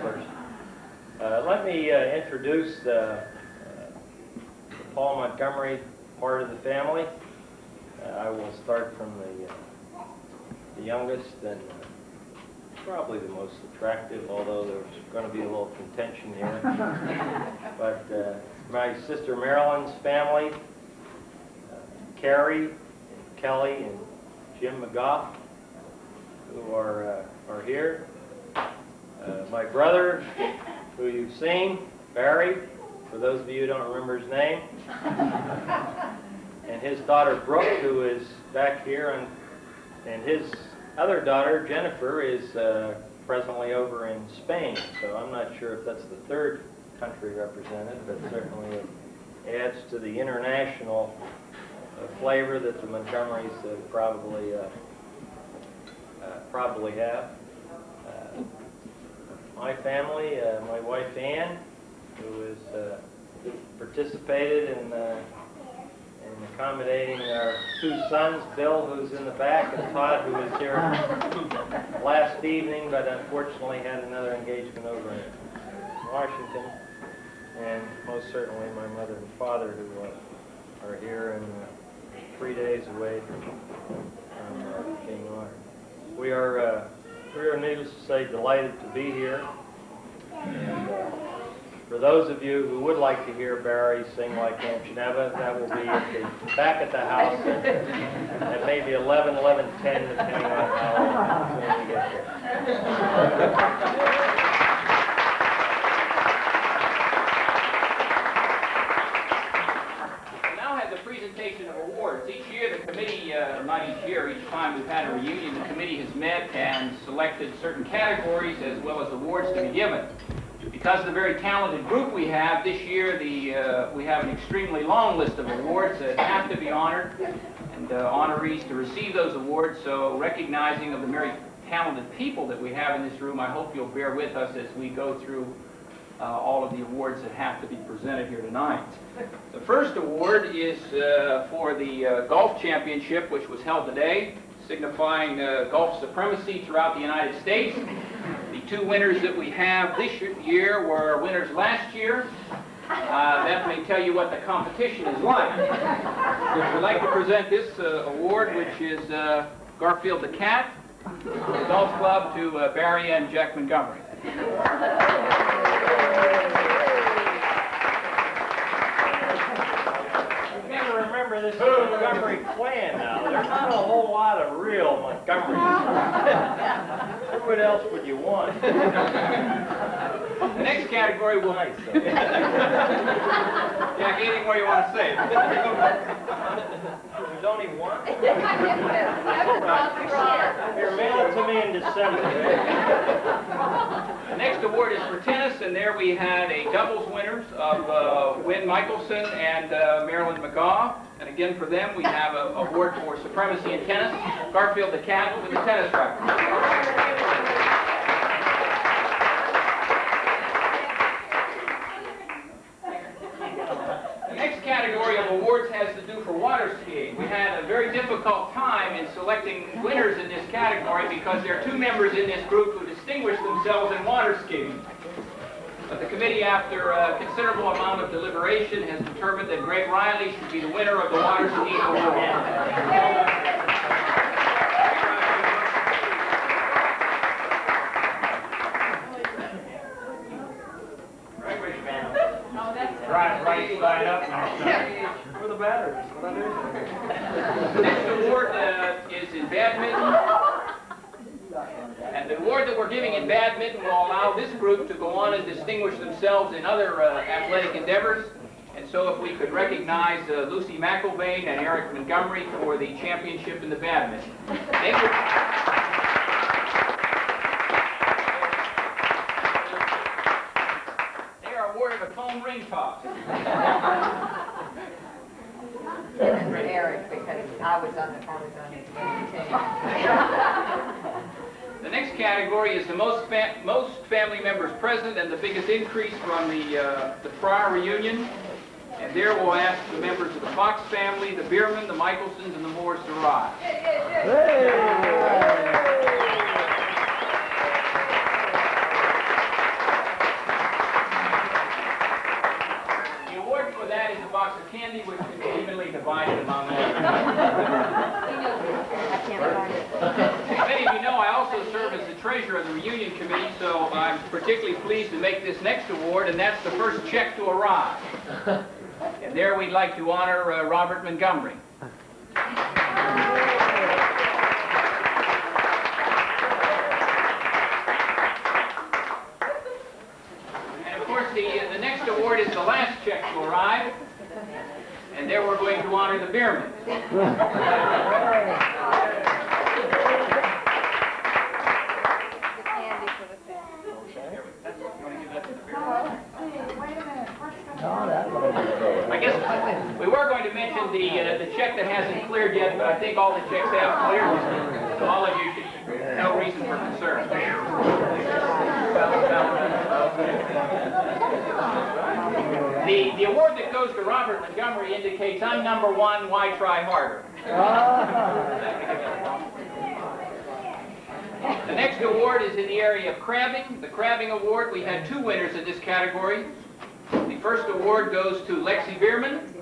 first. Let me introduce the Paul Montgomery part of the family. I will start from the youngest and probably the most attractive, although there's going to be a little contention here. But my sister Marilyn's family, Carrie, and Kelly, and Jim McGough, who are here. My brother, who you've seen, Barry, for those of you who don't remember his name, and his daughter Brooke, who is back here, and his other daughter, Jennifer, is presently over in Spain, so I'm not sure if that's the third country represented, but certainly it adds to the international flavor that the Montgomerys probably have. My family, my wife Ann, who has participated in accommodating our two sons, Bill, who's in the back, and Todd, who was here last evening, but unfortunately had another engagement over in Washington. And most certainly my mother and father, who are here and 3 days away from We are, needless to say, delighted to be here. And for those of you who would like to hear Barry sing like Camp Geneva, that will be back at the house at maybe 11, 11:10, depending on how soon we get there. Presentation of awards. Each year the committee, not each year, each time we've had a reunion, the committee has met and selected certain categories as well as awards to be given. Because of the very talented group we have, this year we have an extremely long list of awards that have to be honored and honorees to receive those awards. So recognizing of the very talented people that we have in this room, I hope you'll bear with us as we go through all of the awards that have to be presented here tonight. The first award is for the golf championship, which was held today, signifying golf supremacy throughout the United States. The two winners that we have this year were winners last year. That may tell you what the competition is like. We'd like to present this award, which is Garfield the Cat, the Golf Club, to Barry and Jack Montgomery. You gotta remember this is a Montgomery clan now. There's not a whole lot of real Montgomerys. What else would you want? The next category will... Jack, anything more you want to say? There's only one? Here, mail it to me in December. The next award is for tennis, and there we had a doubles winners of Wynn Michelson and Marilyn McGaw. And again, for them, we have an award for supremacy in tennis. Garfield the Cat with the tennis racket. Category of awards has to do for water skiing. We had a very difficult time in selecting winners in this category because there are two members in this group who distinguished themselves in water skiing. But the committee, after a considerable amount of deliberation, has determined that Greg Reilly should be the winner of the water skiing award. Right side up now. Where the batteries? The next award is in badminton. And the award that we're giving in badminton will allow this group to go on and distinguish themselves in other athletic endeavors. And so if we could recognize Lucy McIlvaine and Eric Montgomery for the championship in the badminton. Awarded a phone ring toss. For Eric, because I was on his team. The next category is the most family members present and the biggest increase from the prior reunion. And there we'll ask the members of the Fox family, the Bierman, the Michelsons, and the Moores to rise. That is a box of candy which can be evenly divided among all. As many of you know, I also serve as the treasurer of the reunion committee, so I'm particularly pleased to make this next award, and that's the first check to arrive. And there we'd like to honor Robert Montgomery. The next award is the last check to arrive, and there we're going to honor the Bierman. I guess we were going to mention the check that hasn't cleared yet, but I think all the checks have cleared, so all of you should have no reason for concern. The award that goes to Robert Montgomery indicates I'm number one, why try harder? The next award is in the area of crabbing. The crabbing award, we had two winners in this category. The first award goes to Lexi Bierman.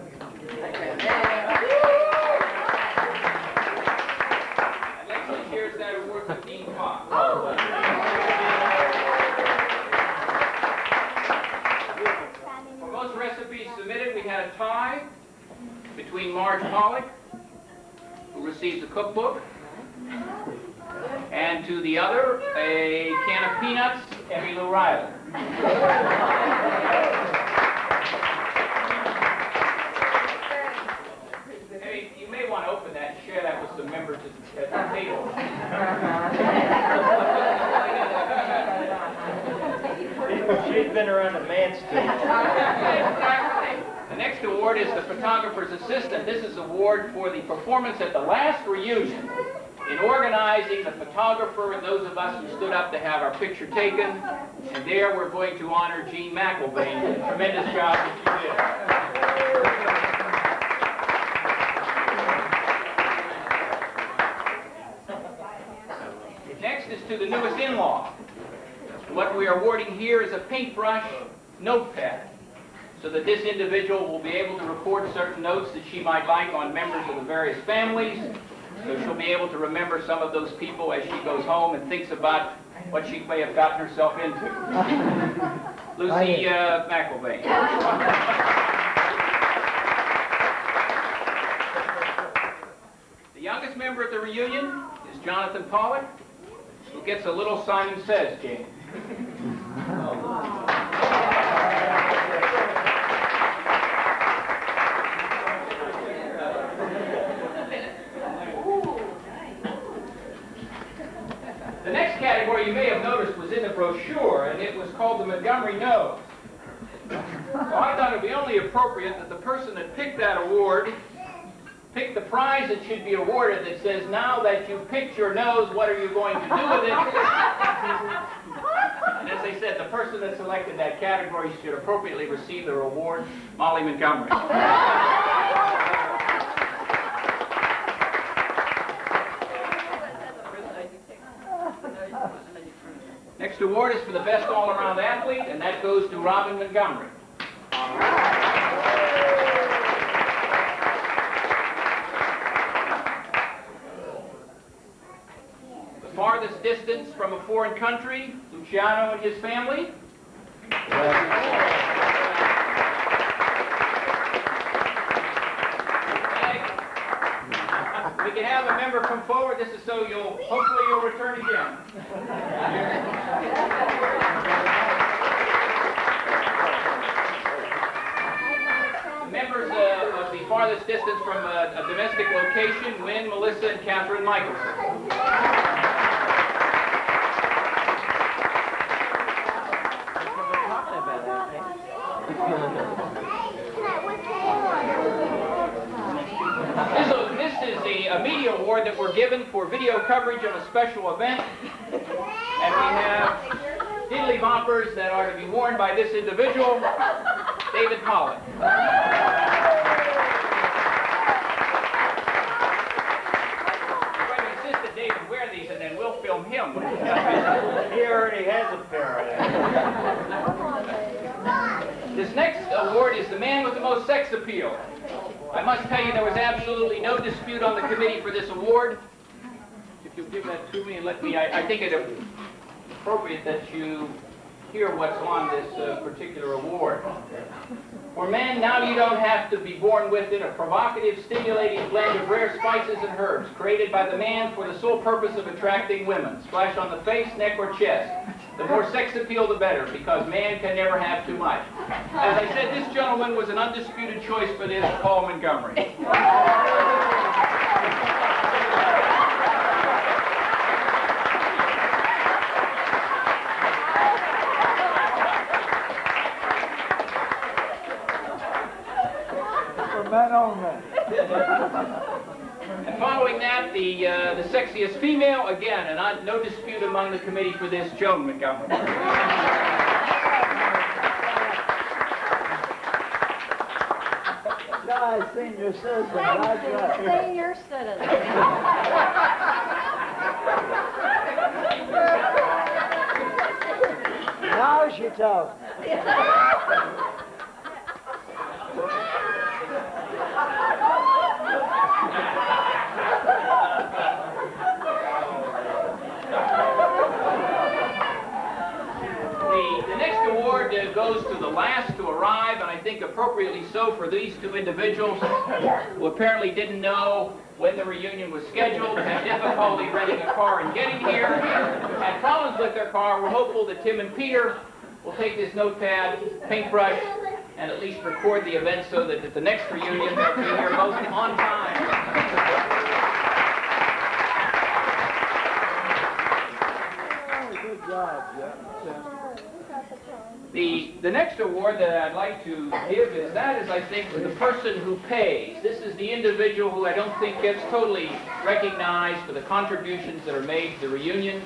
Lexi shares that award with me receives a cookbook. And to the other, a can of peanuts, Emmy Lou Reilly. Hey, you may want to open that and share that with some members at the table. She's been around the man's The next award is the photographer's assistant. This is an award for the performance at the last reunion in organizing the photographer and those of us who stood up to have our picture taken. And there we're going to honor Jean McElvain for the tremendous job that she did. Next is to the newest in-law. What we are awarding here is a paintbrush notepad, so that this individual will be able to record certain notes that she might like on members of the various families, so she'll be able to remember some of those people as she goes home and thinks about what she may have gotten herself into. Lucy McElvain. The youngest member of the reunion is Jonathan Pollock, who gets a little Simon Says game. The next category you may have noticed was in the brochure, and it was called the Montgomery Nose. So I thought it would be only appropriate that the person that picked that award pick the prize that should be awarded that says, now that you've picked your nose, what are you going to do with it? And as I said, the person that selected that category should appropriately receive the reward, Mollie Montgomery. Next award is for the best all-around athlete, and that goes to Robin Montgomery. The farthest distance from a foreign country, Luciano and his family. We can have a member come forward. This is so hopefully you'll return again. Members of the farthest distance from a domestic location, Wynn, Melissa, and Catherine Michelson. This is a media award that we're given for video coverage of a special event. And we have diddly boppers that are to be worn by this individual, David Pollock. We're going to insist that David wear these and then we'll film him. He already has a pair. This next award is the man with the most sex appeal. I must tell you there was absolutely no dispute on the committee for this award. If you'll give that to me and let me, I think it appropriate that you hear what's on this particular award. For men, now you don't have to be born with it, a provocative, stimulating blend of rare spices and herbs created by the man for the sole purpose of attracting women. Splash on the face, neck, or chest. The more sex appeal, the better, because man can never have too much. As I said, this gentleman was an undisputed choice for this, Paul Montgomery. For men only. And following that, the sexiest female, again, and no dispute among the committee for this, Joan Montgomery. Guys, senior citizen. Thank That's you, right. senior citizen. Now she talks. The next award goes to the last to arrive, and I think appropriately so for these two individuals who apparently didn't know when the reunion was scheduled, had difficulty renting a car and getting here, had problems with their car. We're hopeful that Tim and Peter will take this notepad, paintbrush, and at least record the event so that at the next reunion they'll be here both on time. Good job, Jeff. The next award that I'd like to give is that is, I think, for the person who pays. This is the individual who I don't think gets totally recognized for the contributions that are made to the reunion.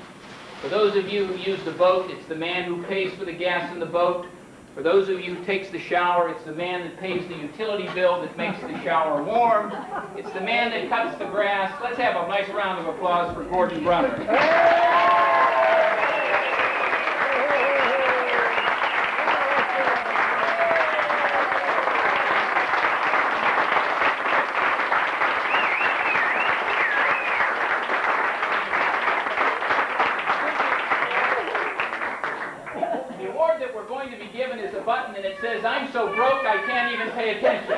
For those of you who use the boat, it's the man who pays for the gas in the boat. For those of you who takes the shower, it's the man that pays the utility bill that makes the shower warm. It's the man that cuts the grass. Let's have a nice round of applause for Gordon Brunner. Button and it says, "I'm so broke I can't even pay attention."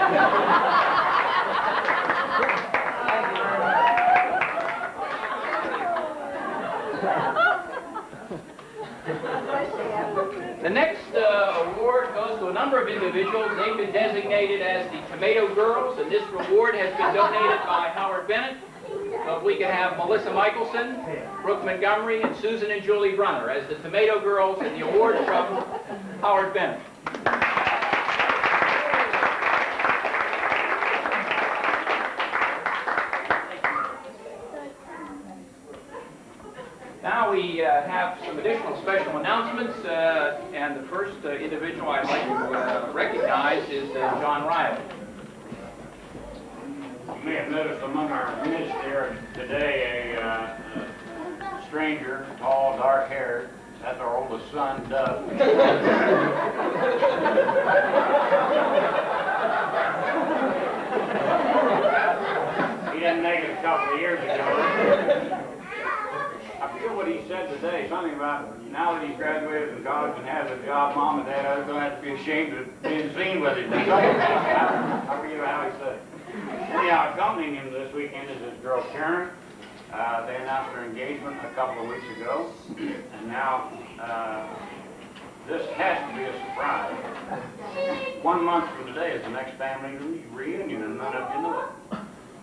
The next award goes to a number of individuals. They've been designated as the Tomato Girls, and this reward has been donated by Howard Bennett. If we can have Melissa Michelson, Brooke Montgomery, and Susan and Julie Brunner as the Tomato Girls, and the award from Howard Bennett. Now we have some additional special announcements, and the first individual I'd like to recognize is John Reilly. You may have noticed among our midst here today a stranger, tall, dark-haired. That's our oldest son, Doug. He didn't make it a couple of years ago. I feel what he said today, something about now that he's graduated from college and has a job, Mom and Dad are going to have to be ashamed of being seen with him. I forget how he said it. Anyhow, accompanying him this weekend is his girl Karen. They announced their engagement a couple of weeks ago, and now this has to be a surprise. 1 month from today is the next family reunion, and none of you know it.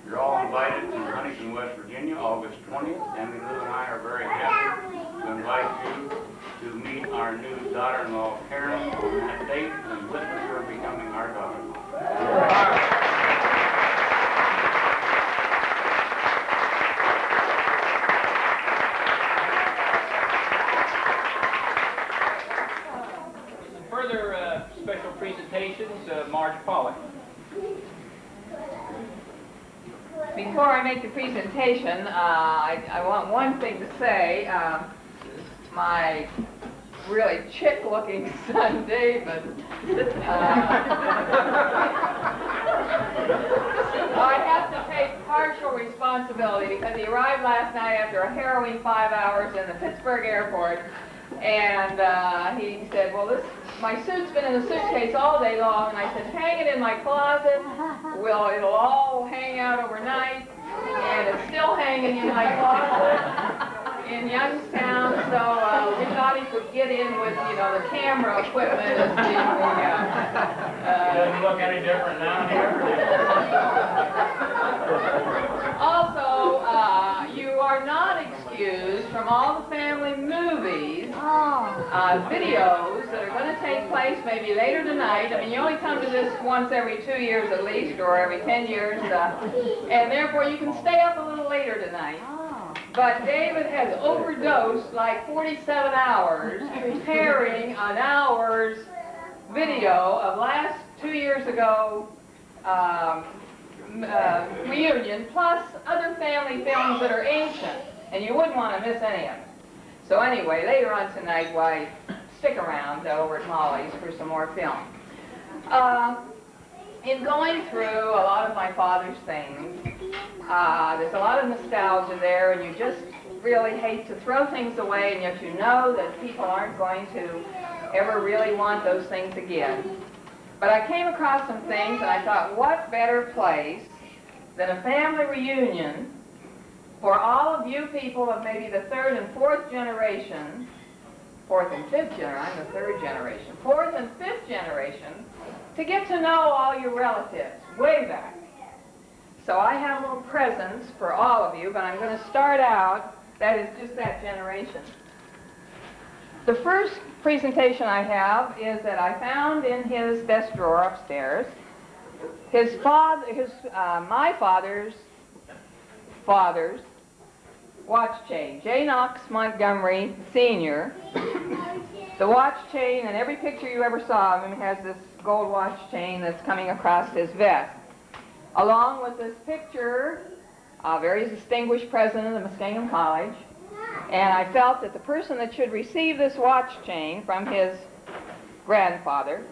You're all invited to Huntington, West Virginia, August 20th. Emily Lou and I are very happy to invite you to meet our new daughter-in-law, Karen, on that date, and witness her becoming our daughter-in-law. Special presentations, Marge Pollock. Before I make the presentation, I want one thing to say. My really chick-looking son, David, I have to take partial responsibility because he arrived last night after a harrowing 5 hours in the Pittsburgh airport. And he said, well, my suit's been in the suitcase all day long. And I said, hang it in my closet. Well, it'll all hang out overnight. And it's still hanging in my closet in Youngstown. So we thought he could get in with, the camera equipment and see if we... It doesn't look any different now here. Also, you are not excused from all the family movies, videos that are going to take place maybe later tonight. I mean, you only come to this once every 2 years at least, or every 10 years, and therefore you can stay up a little later tonight. But David has overdosed like 47 hours preparing an hour's video of last 2 years ago reunion, plus other family films that are ancient, and you wouldn't want to miss any of them. So anyway, later on tonight, why, stick around over at Mollie's for some more film. In going through a lot of my father's things, there's a lot of nostalgia there, and you just really hate to throw things away, and yet you know that people aren't going to ever really want those things again. But I came across some things, and I thought, what better place than a family reunion for all of you people of maybe the third and fourth generation, fourth and fifth generation, I'm the third generation, fourth and fifth generation, to get to know all your relatives way back. So I have little presents for all of you, but I'm going to start out, that is just that generation. The first presentation I have is that I found in his desk drawer upstairs my father's watch chain, J. Knox Montgomery Sr. The watch chain, and every picture you ever saw of him has this gold watch chain that's coming across his vest. Along with this picture, a very distinguished president of Muskingum College, and I felt that the person that should receive this watch chain from his grandfather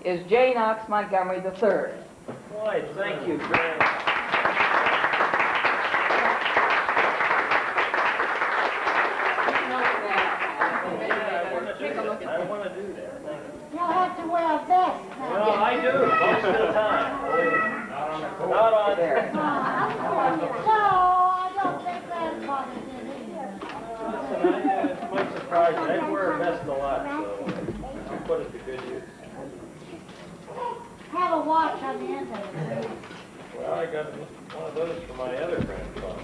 is J. Knox Montgomery III. Boy, thank you very much. I want to do that. Thank you. You'll have to wear a vest. Well, I do most of the time. Not on there. No, I don't think grandfather did either. Listen, it might surprise you. I wear a vest a lot, so I'll put it to good use. Have a watch on the end of it. Well, I got one of those for my other grandfather.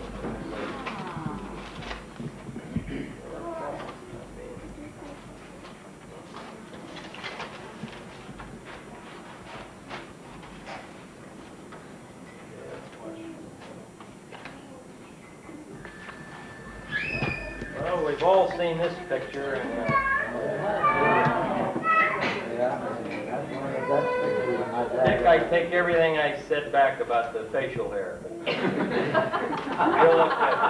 Well, we've all seen this picture, and I think I take everything I said back about the facial hair. You'll look good.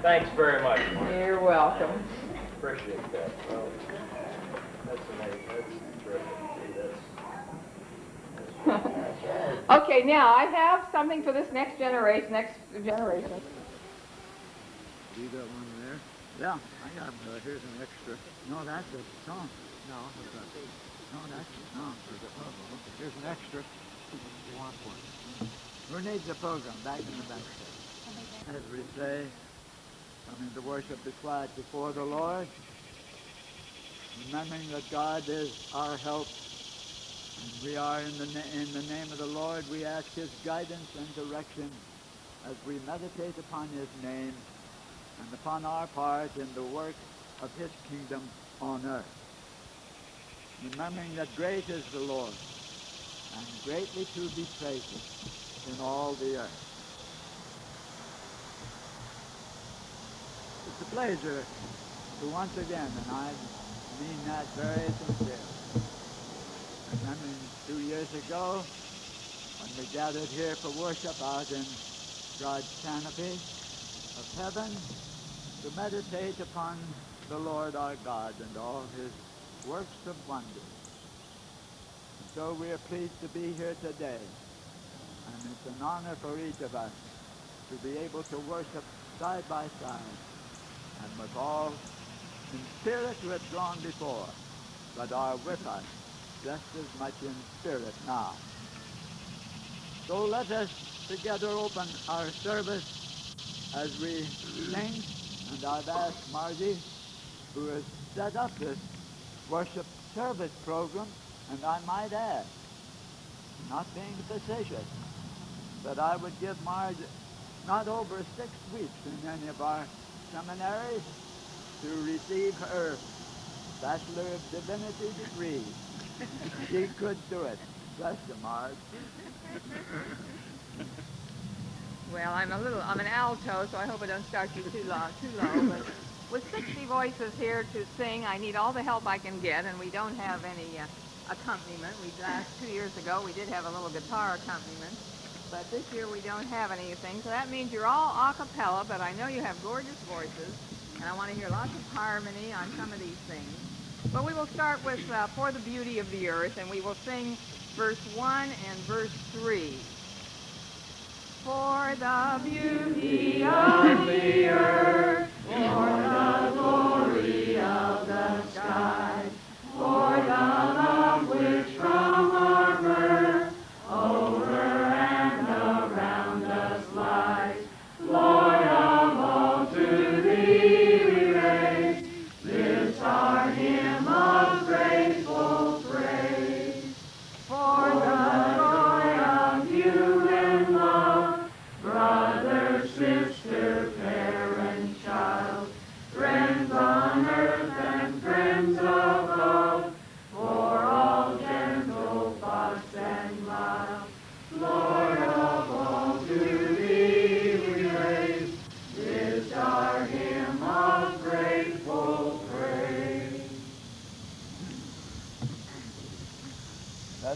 Thanks very much, Mark. You're welcome. Appreciate that. Well, that's amazing. That's terrific. Okay, now I have something for this next generation. You got one there? Yeah, I got here's an extra. No, that's a song. No, that's a song. Here's an extra. You want one? Who needs a program? Back in the back. As we say, coming to worship is quiet before the Lord, remembering that God is our help, and we are in the name of the Lord. We ask His guidance and direction as we meditate upon His name and upon our part in the work of His kingdom on earth. Remembering that great is the Lord, and greatly to be praised in all the earth. It's a pleasure to once again, and I mean that very sincerely, remembering 2 years ago when we gathered here for worship out in God's canopy of heaven, to meditate upon the Lord our God and all His works of wonder. And so we are pleased to be here today, and it's an honor for each of us to be able to worship side by side, and with all in spirit who have gone before, but are with us just as much in spirit now. So let us together open our service as we sing. And I've asked Margie, who has set up this worship service program, and I might add, not being facetious, that I would give Marge not over 6 weeks in any of our seminaries to receive her Bachelor of Divinity degree. She could do it. Bless you, Marge. Well, I'm an alto, so I hope I don't start you too low. But with 60 voices here to sing, I need all the help I can get, and we don't have any accompaniment. Last 2 years ago, we did have a little guitar accompaniment, but this year we don't have anything. So that means you're all a cappella, but I know you have gorgeous voices, and I want to hear lots of harmony on some of these things. But we will start with For the Beauty of the Earth, and we will sing verse 1 and verse 3. For the beauty of the earth, for the glory of the sky, for the love which from our birth over and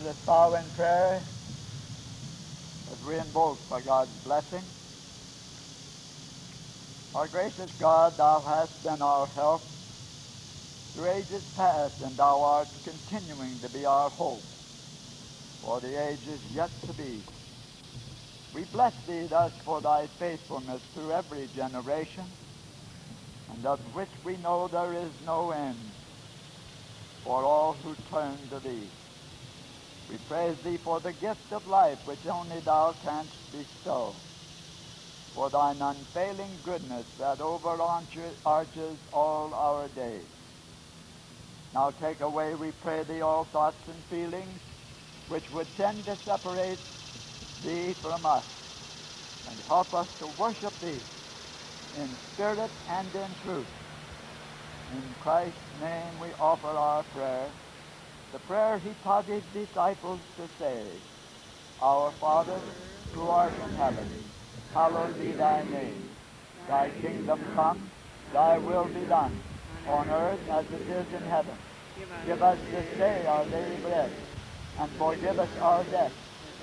us bow in prayer as we invoke for God's blessing. Our gracious God, thou hast been our help through ages past, and thou art continuing to be our hope for the ages yet to be. We bless thee thus for thy faithfulness through every generation, and of which we know there is no end for all who turn to thee. We praise thee for the gift of life which only thou canst bestow, for thine unfailing goodness that overarches all our days. Now take away, we pray thee, all thoughts and feelings which would tend to separate thee from us, and help us to worship thee in spirit and in truth. In Christ's name we offer our prayer, the prayer he taught his disciples to say, Our Father, who art in heaven, hallowed be thy name. Thy kingdom come, thy will be done, on earth as it is in heaven. Give us this day our daily bread, and forgive us our debts,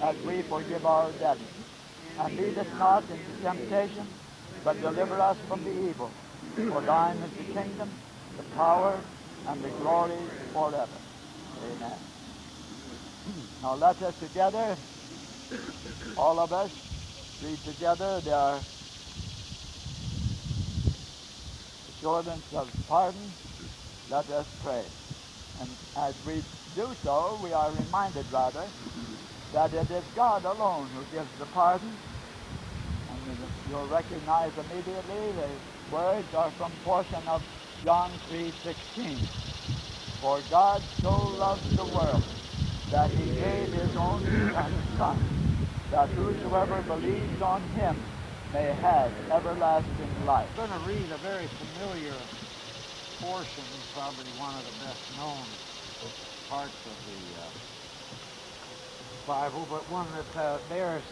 as we forgive our debtors. And lead us not into temptation, but deliver us from the evil. For thine is the kingdom, the power, and the glory forever. Amen. Now let us together, all of us, read together their assurance of pardon. Let us pray. And as we do so, we are reminded, rather, that it is God alone who gives the pardon. And you'll recognize immediately the words are from portion of John 3:16. For God so loved the world that he gave his only Son, that whosoever believes on him may have everlasting life. I'm going to read a very familiar portion, probably one of the best known parts of the Bible, but one that bears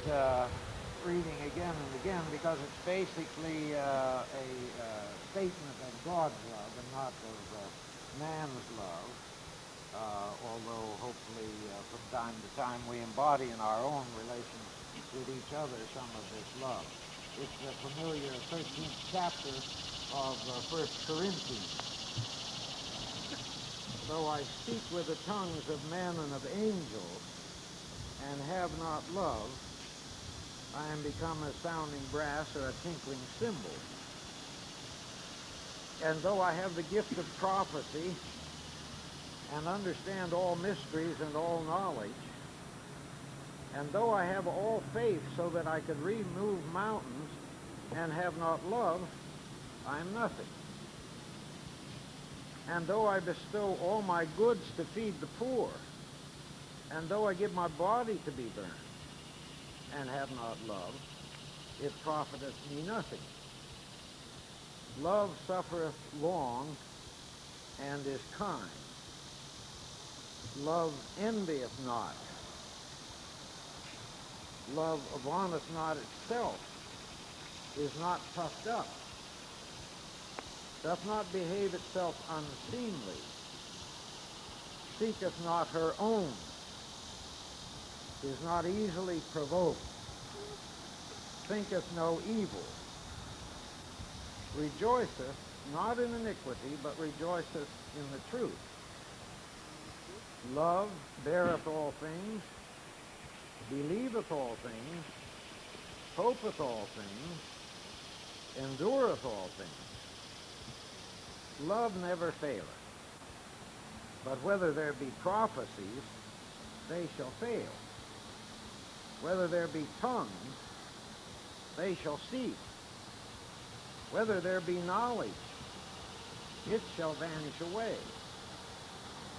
reading again and again, because it's basically a statement of God's love and not of man's love, although hopefully from time to time we embody in our own relations with each other some of this love. It's the familiar 13th chapter of 1 Corinthians. Though I speak with the tongues of men and of angels, and have not love, I am become a sounding brass or a tinkling cymbal. And though I have the gift of prophecy, and understand all mysteries and all knowledge, and though I have all faith so that I could remove mountains, and have not love, I am nothing. And though I bestow all my goods to feed the poor, and though I give my body to be burned, and have not love, it profiteth me nothing. Love suffereth long, and is kind. Love envieth not. Love vaunteth not itself, is not puffed up, doth not behave itself unseemly, seeketh not her own, is not easily provoked, thinketh no evil, rejoiceth not in iniquity, but rejoiceth in the truth. Love beareth all things, believeth all things, hopeth all things, endureth all things. Love never faileth. But whether there be prophecies, they shall fail. Whether there be tongues, they shall cease. Whether there be knowledge, it shall vanish away.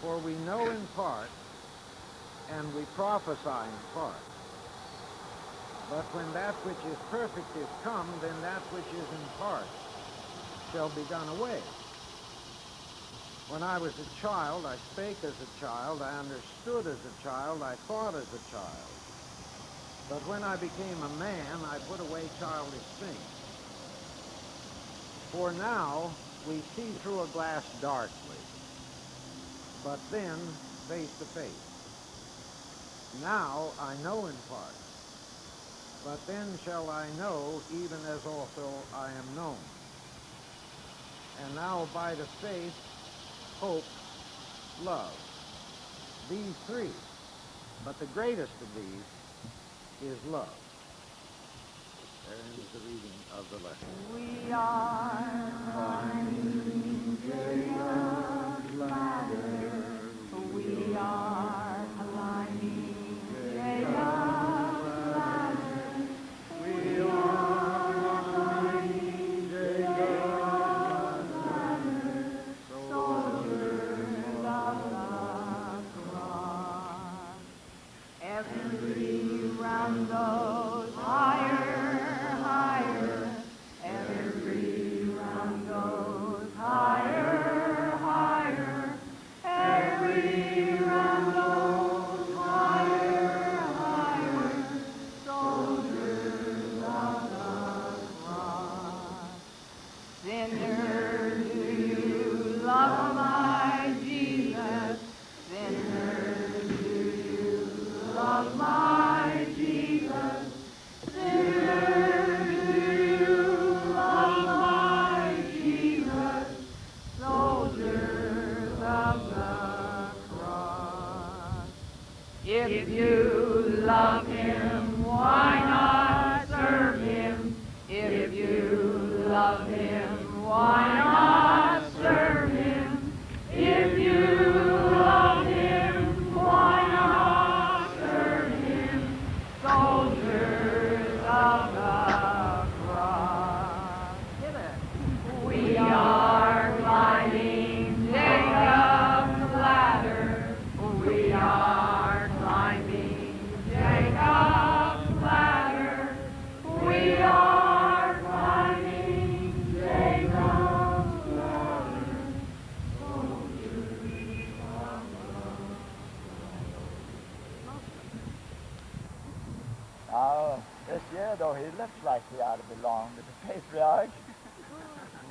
For we know in part, and we prophesy in part. But when that which is perfect is come, then that which is in part shall be done away. When I was a child, I spake as a child, I understood as a child, I thought as a child. But when I became a man, I put away childish things. For now we see through a glass darkly, but then face to face. Now I know in part, but then shall I know even as also I am known. And now abideth faith, hope, love. These three, but the greatest of these is love. There ends the reading of the lesson. We are climbing Jacob's ladder. We are climbing Jacob's ladder. We are climbing Jacob's ladder. Soldiers of the cross. Every round goes higher, higher. Every round goes higher, higher. Every round goes higher, higher. Soldiers of the cross. Sinner, do you love my Jesus? Sinner, do you love my Jesus? Sinner, do you love my Jesus? Soldiers of the cross. If you love him, why not serve him? If you love him, why not serve him? If you love him, why not serve him? Soldiers of the cross. We are climbing Jacob's ladder. We are climbing Jacob's ladder. We are climbing Jacob's ladder. Now, this year, though he looks like he ought to belong to the patriarch,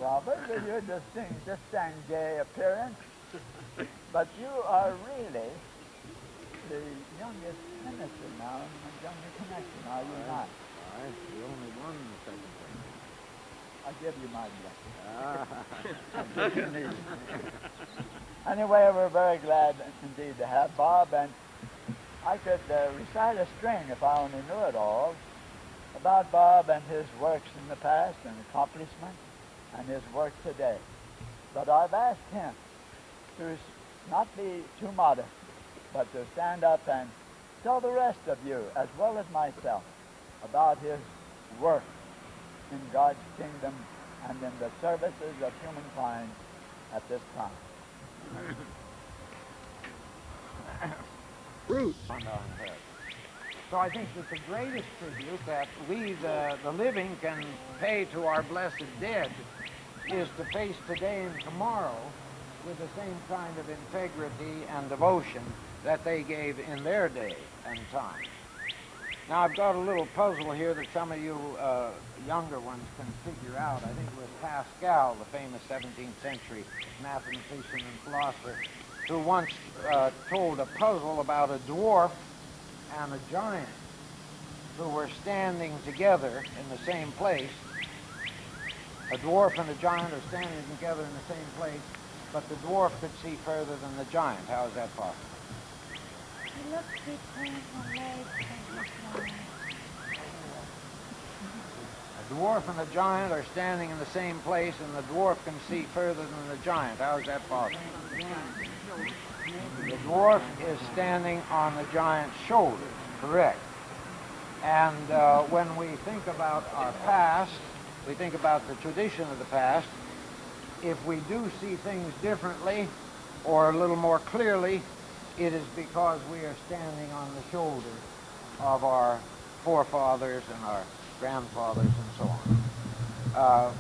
Robert, with your distinct gay appearance, but you are really the youngest minister now in the younger connection, are you not? I'm the only one in the second place. I give you my blessing. I give you these. Anyway, we're very glad indeed to have Bob, and I could recite a string, if I only knew it all, about Bob and his works in the past and accomplishments and his work today. But I've asked him to not be too modest, but to stand up and tell the rest of you, as well as myself, about his work in God's kingdom and in the services of humankind at this time. Roots on our head. So I think that the greatest tribute that we, the living, can pay to our blessed dead is to face today and tomorrow with the same kind of integrity and devotion that they gave in their day and time. Now I've got a little puzzle here that some of you younger ones can figure out. I think it was Pascal, the famous 17th century mathematician and philosopher, who once told a puzzle about a dwarf and a giant who were standing together in the same place. A dwarf and a giant are standing together in the same place, but the dwarf could see further than the giant. How is that possible? He looks between the legs of the giant. A dwarf and a giant are standing in the same place, and the dwarf can see further than the giant. How is that possible? The dwarf is standing on the giant's shoulders, correct. And when we think about our past, we think about the tradition of the past, if we do see things differently or a little more clearly, it is because we are standing on the shoulders of our forefathers and our grandfathers and so on.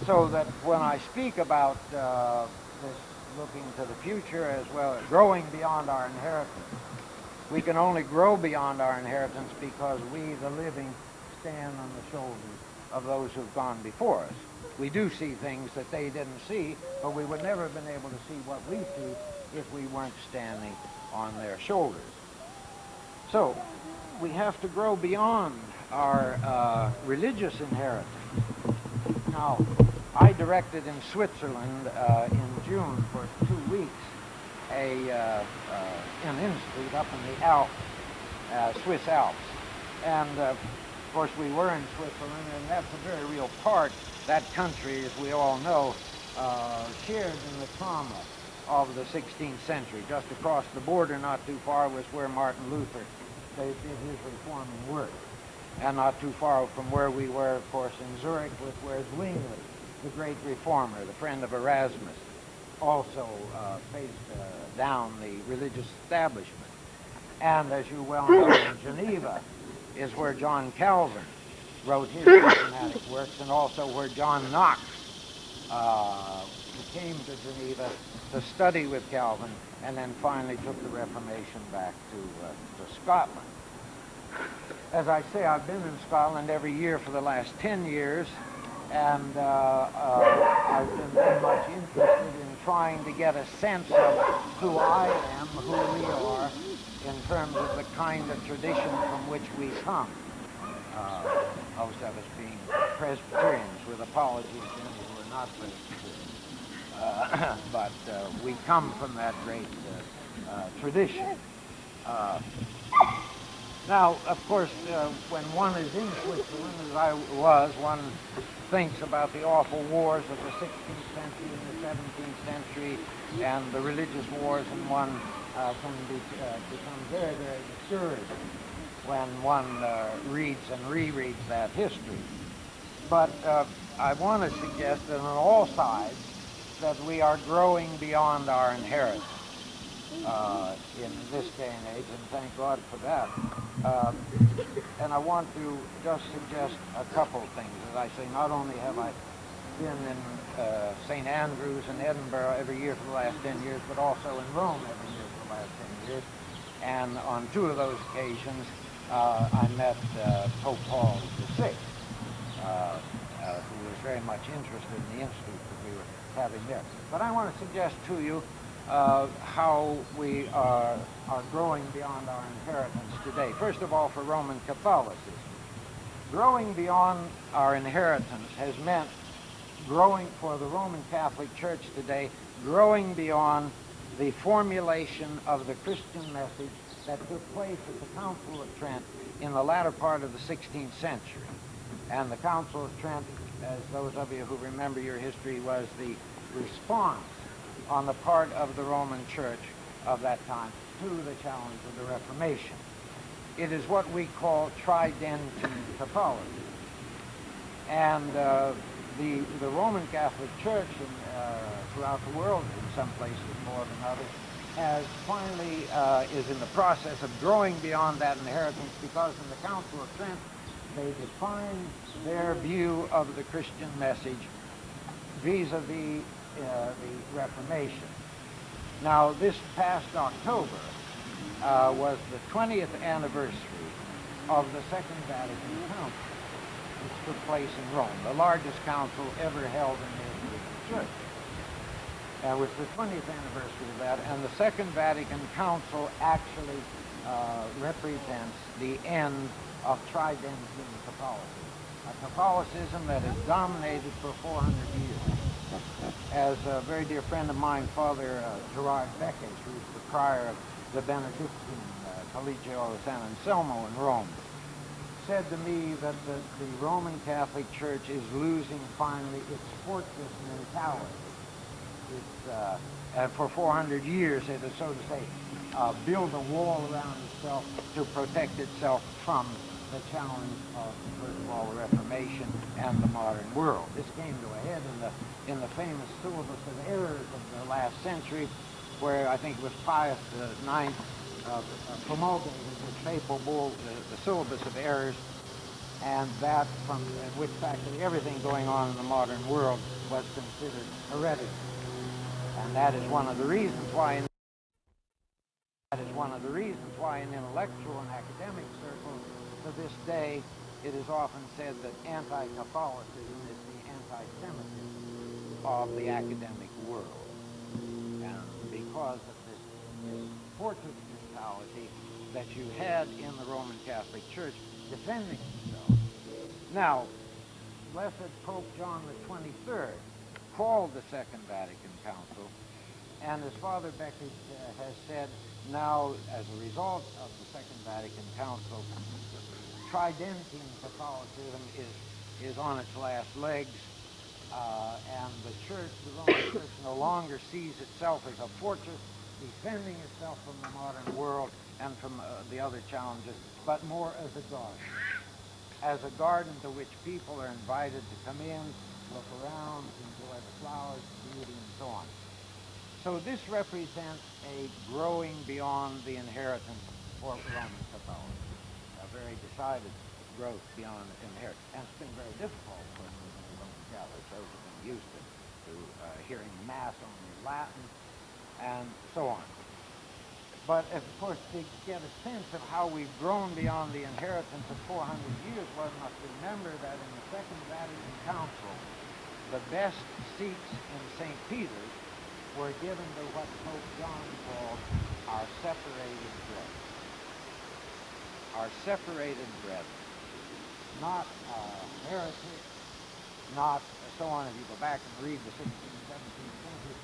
So that when I speak about this looking to the future as well as growing beyond our inheritance, we can only grow beyond our inheritance because we, the living, stand on the shoulders of those who've gone before us. We do see things that they didn't see, but we would never have been able to see what we see if we weren't standing on their shoulders. So we have to grow beyond our religious inheritance. Now, I directed in Switzerland in June for 2 weeks an institute up in the Alps, Swiss Alps. And of course we were in Switzerland, and that's a very real part. That country, as we all know, shared in the trauma of the 16th century. Just across the border, not too far, was where Martin Luther did his reforming work. And not too far from where we were, of course, in Zurich, was where Zwingli, the great reformer, the friend of Erasmus, also faced down the religious establishment. And as you well know, in Geneva is where John Calvin wrote his systematic works, and also where John Knox came to Geneva to study with Calvin, and then finally took the Reformation back to Scotland. As I say, I've been in Scotland every year for the last 10 years, and I've been very much interested in trying to get a sense of who I am, who we are, in terms of the kind of tradition from which we come. Most of us being Presbyterians, with apologies to any who are not Presbyterians. But we come from that great tradition. Now, of course, when one is in Switzerland, as I was, one thinks about the awful wars of the 16th century and the 17th century and the religious wars, and one can become very, very discouraged when one reads and rereads that history. But I want to suggest that on all sides that we are growing beyond our inheritance in this day and age, and thank God for that. And I want to just suggest a couple things. As I say, not only have I been in St. Andrews and Edinburgh every year for the last 10 years, but also in Rome every year for the last 10 years. And on 2 of those occasions, I met Pope Paul VI, who was very much interested in the institute that we were having there. But I want to suggest to you how we are growing beyond our inheritance today. First of all, for Roman Catholicism. Growing beyond our inheritance has meant growing for the Roman Catholic Church today, growing beyond the formulation of the Christian message that took place at the Council of Trent in the latter part of the 16th century. And the Council of Trent, as those of you who remember your history, was the response on the part of the Roman Church of that time to the challenge of the Reformation. It is what we call Tridentine Catholicism. And the Roman Catholic Church throughout the world, in some places more than others, has finally is in the process of growing beyond that inheritance, because in the Council of Trent they defined their view of the Christian message vis-a-vis the Reformation. Now, this past October was the 20th anniversary of the Second Vatican Council, which took place in Rome, the largest council ever held in the history of the Church. It was the 20th anniversary of that, and the Second Vatican Council actually represents the end of Tridentine Catholicism, a Catholicism that has dominated for 400 years. As a very dear friend of mine, Father Gerard Beckes, who's the prior of the Benedictine Collegio San Anselmo in Rome, said to me that the Roman Catholic Church is losing finally its fortress mentality. And for 400 years it has, so to say, built a wall around itself to protect itself from the challenge of, first of all, the Reformation and the modern world. This came to a head in the famous syllabus of errors of the last century, where I think it was Pius IX promulgated his papal bull, the syllabus of errors, and that from which practically everything going on in the modern world was considered heretical. And that is one of the reasons why in intellectual and academic circles to this day it is often said that anti-Catholicism is the anti-Semitism of the academic world. And because of this fortress mentality, that you had in the Roman Catholic Church defending itself. Now, Blessed Pope John the 23rd called the Second Vatican Council, and as Father Beckett has said, now as a result of the Second Vatican Council, Tridentine Catholicism is on its last legs, and the Church, the Roman Church, no longer sees itself as a fortress defending itself from the modern world and from the other challenges, but more as a garden to which people are invited to come in, look around, enjoy the flowers, the beauty, and so on. So this represents a growing beyond the inheritance for Roman Catholicism, a very decided growth beyond inheritance. And it's been very difficult for the Roman Catholics, those who have been used to hearing Mass only in Latin, and so on. But, of course, to get a sense of how we've grown beyond the inheritance of 400 years, one must remember that in the Second Vatican Council, the best seats in St. Peter's were given to what Pope John called our separated brethren. Our separated brethren. Not heretics, not so on. If you go back and read the 16th, 17th century,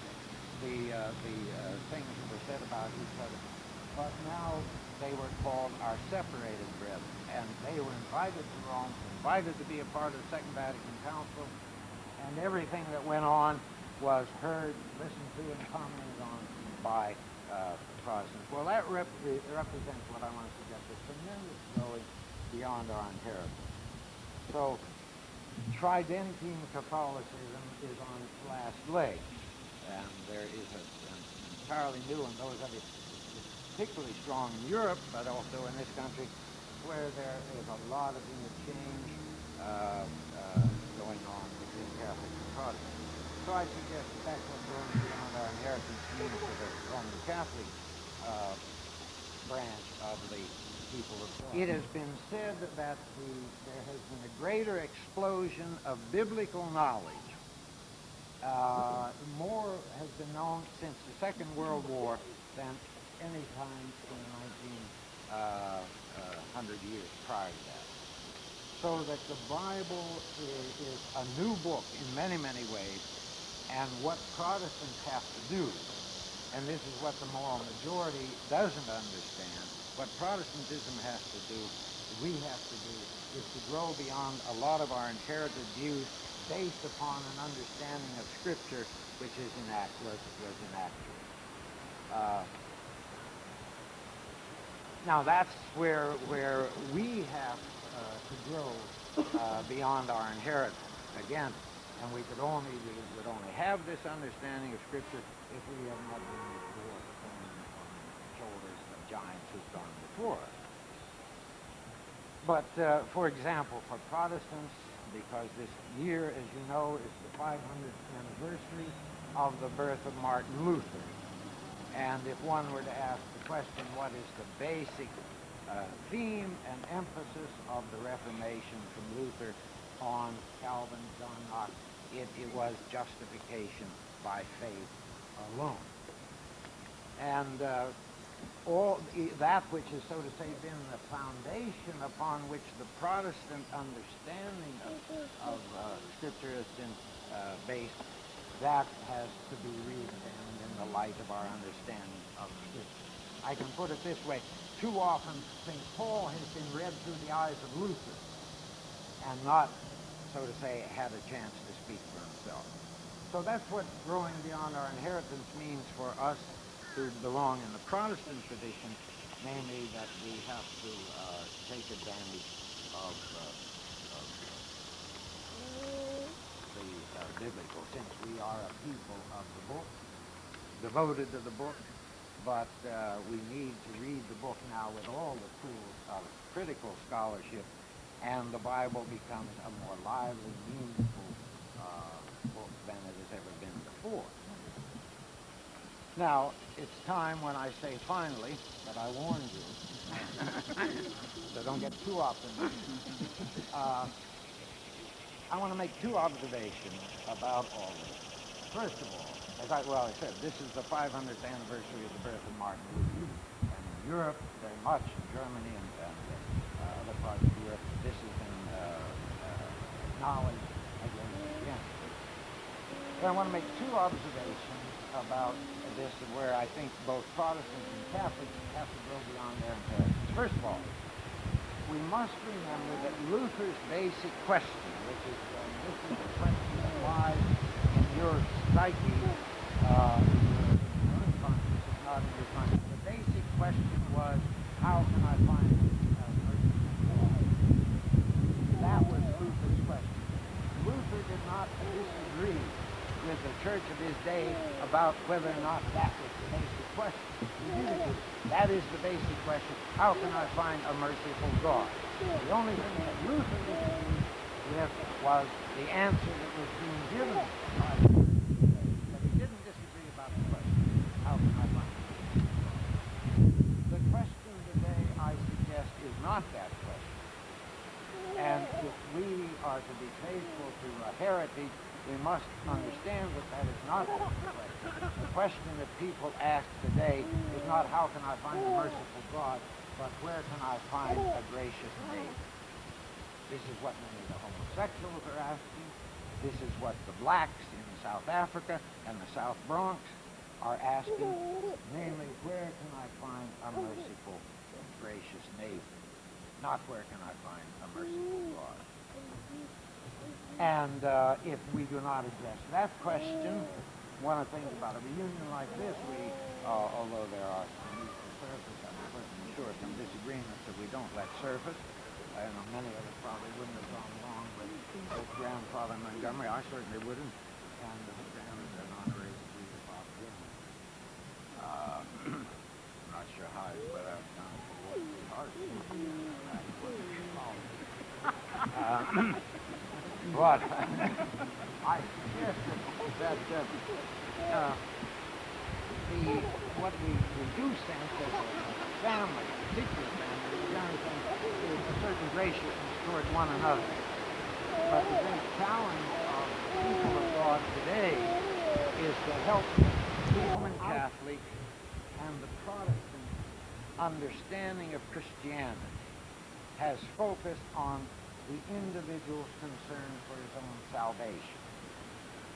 the things that were said about each other. But now they were called our separated brethren, and they were invited to Rome, invited to be a part of the Second Vatican Council, and everything that went on was heard, listened to, and commented on by Protestants. Well, that represents what I want to suggest, a tremendous growing beyond our inheritance. So, Tridentine Catholicism is on its last legs, and there is an entirely new one. Those of it particularly strong in Europe, but also in this country, where there is a lot of interchange going on between Catholics and Protestants. So I suggest that that's what growing beyond our inheritance means for the Roman Catholic branch of the people of God. It has been said that there has been a greater explosion of biblical knowledge. More has been known since the Second World War than any time in the 100 years prior to that. So that the Bible is a new book in many, many ways, and what Protestants have to do, and this is what the moral majority doesn't understand, what Protestantism has to do, we have to do, is to grow beyond a lot of our inherited views based upon an understanding of Scripture which is inaccurate. Now that's where we have to grow beyond our inheritance. Again, and we would only have this understanding of Scripture if we have not been before on the shoulders of giants who've gone before us. But for example, for Protestants, because this year, as you know, is the 500th anniversary of the birth of Martin Luther. And if one were to ask the question, what is the basic theme and emphasis of the Reformation from Luther on Calvin, John Knox, it was justification by faith alone. And all that which is, so to say, been the foundation upon which the Protestant understanding of Scripture has been based, that has to be re-examined in the light of our understanding of Scripture. I can put it this way. Too often, St. Paul has been read through the eyes of Luther and not, so to say, had a chance to speak for himself. So that's what growing beyond our inheritance means for us who belong in the Protestant tradition, namely that we have to take advantage of the biblical, since we are a people of the book, devoted to the book, but we need to read the book now with all the tools of critical scholarship, and the Bible becomes a more lively, meaningful book than it has ever been before. Now, it's time when I say finally, that I warned you, so don't get too optimistic. I want to make two observations about all this. First of all, as I said, this is the 500th anniversary of the birth of Martin Luther, and Europe very much, in Germany and other parts of Europe. This has been acknowledged again and again. But I want to make two observations about this where I think both Protestants and Catholics have to go beyond their inheritance. First of all, we must remember that Luther's basic question, which is this is the question that lies in your psyche, your unconscious, if not in your conscious. The basic question was, how can I find mercy from God? That was Luther's question. Luther did not disagree with the church of his day about whether or not that was the basic question. He did agree. That is the basic question. How can I find a merciful God? The only thing that Luther disagreed with was the answer that was being given by the church of his day. But he didn't disagree about the question. How can I find a merciful God? The question today, I suggest, is not that question. And if we are to be faithful to a heritage, we must understand that is not the question. The question that people ask today is not how can I find a merciful God, but where can I find a gracious neighbor? This is what many of the homosexuals are asking. This is what the blacks in South Africa and the South Bronx are asking. Namely, where can I find a merciful, gracious neighbor? Not where can I find a merciful God? And if we do not address that question, one of the things about a reunion like this, although there are some surface, I'm certainly sure some disagreements that we don't let surface. I know many of us probably wouldn't have gone along with both Grandfather Montgomery. I certainly wouldn't. And an honorary degree of Bob Dylan. I'm not sure how it's whether I've done it for working hard. But I suggest that what we do sense as a family, a particular family, is a certain graciousness toward one another. But the great challenge of the people of God today is to help the Roman Catholic and the Protestant understanding of Christianity has focused on the individual's concern for his own salvation.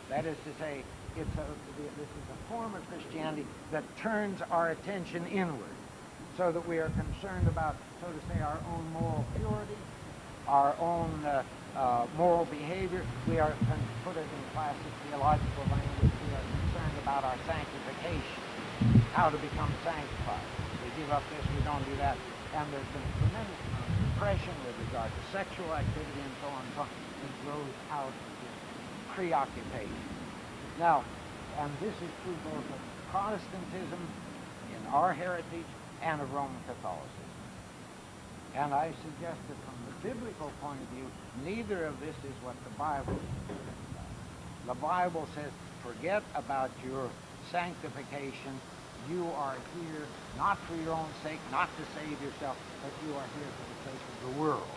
That is to say, this is a form of Christianity that turns our attention inward, so that we are concerned about, so to say, our own moral purity, our own moral behavior. We are, to put it in classic theological language, we are concerned about our sanctification, how to become sanctified. We give up this, we don't do that. And there's been a tremendous amount of depression with regard to sexual activity and so on, that grows out of this preoccupation. Now, and this is true both of Protestantism in our heritage and of Roman Catholicism. And I suggest that from the biblical point of view, neither of this is what the Bible says. The Bible says, forget about your sanctification. You are here not for your own sake, not to save yourself, but you are here for the sake of the world.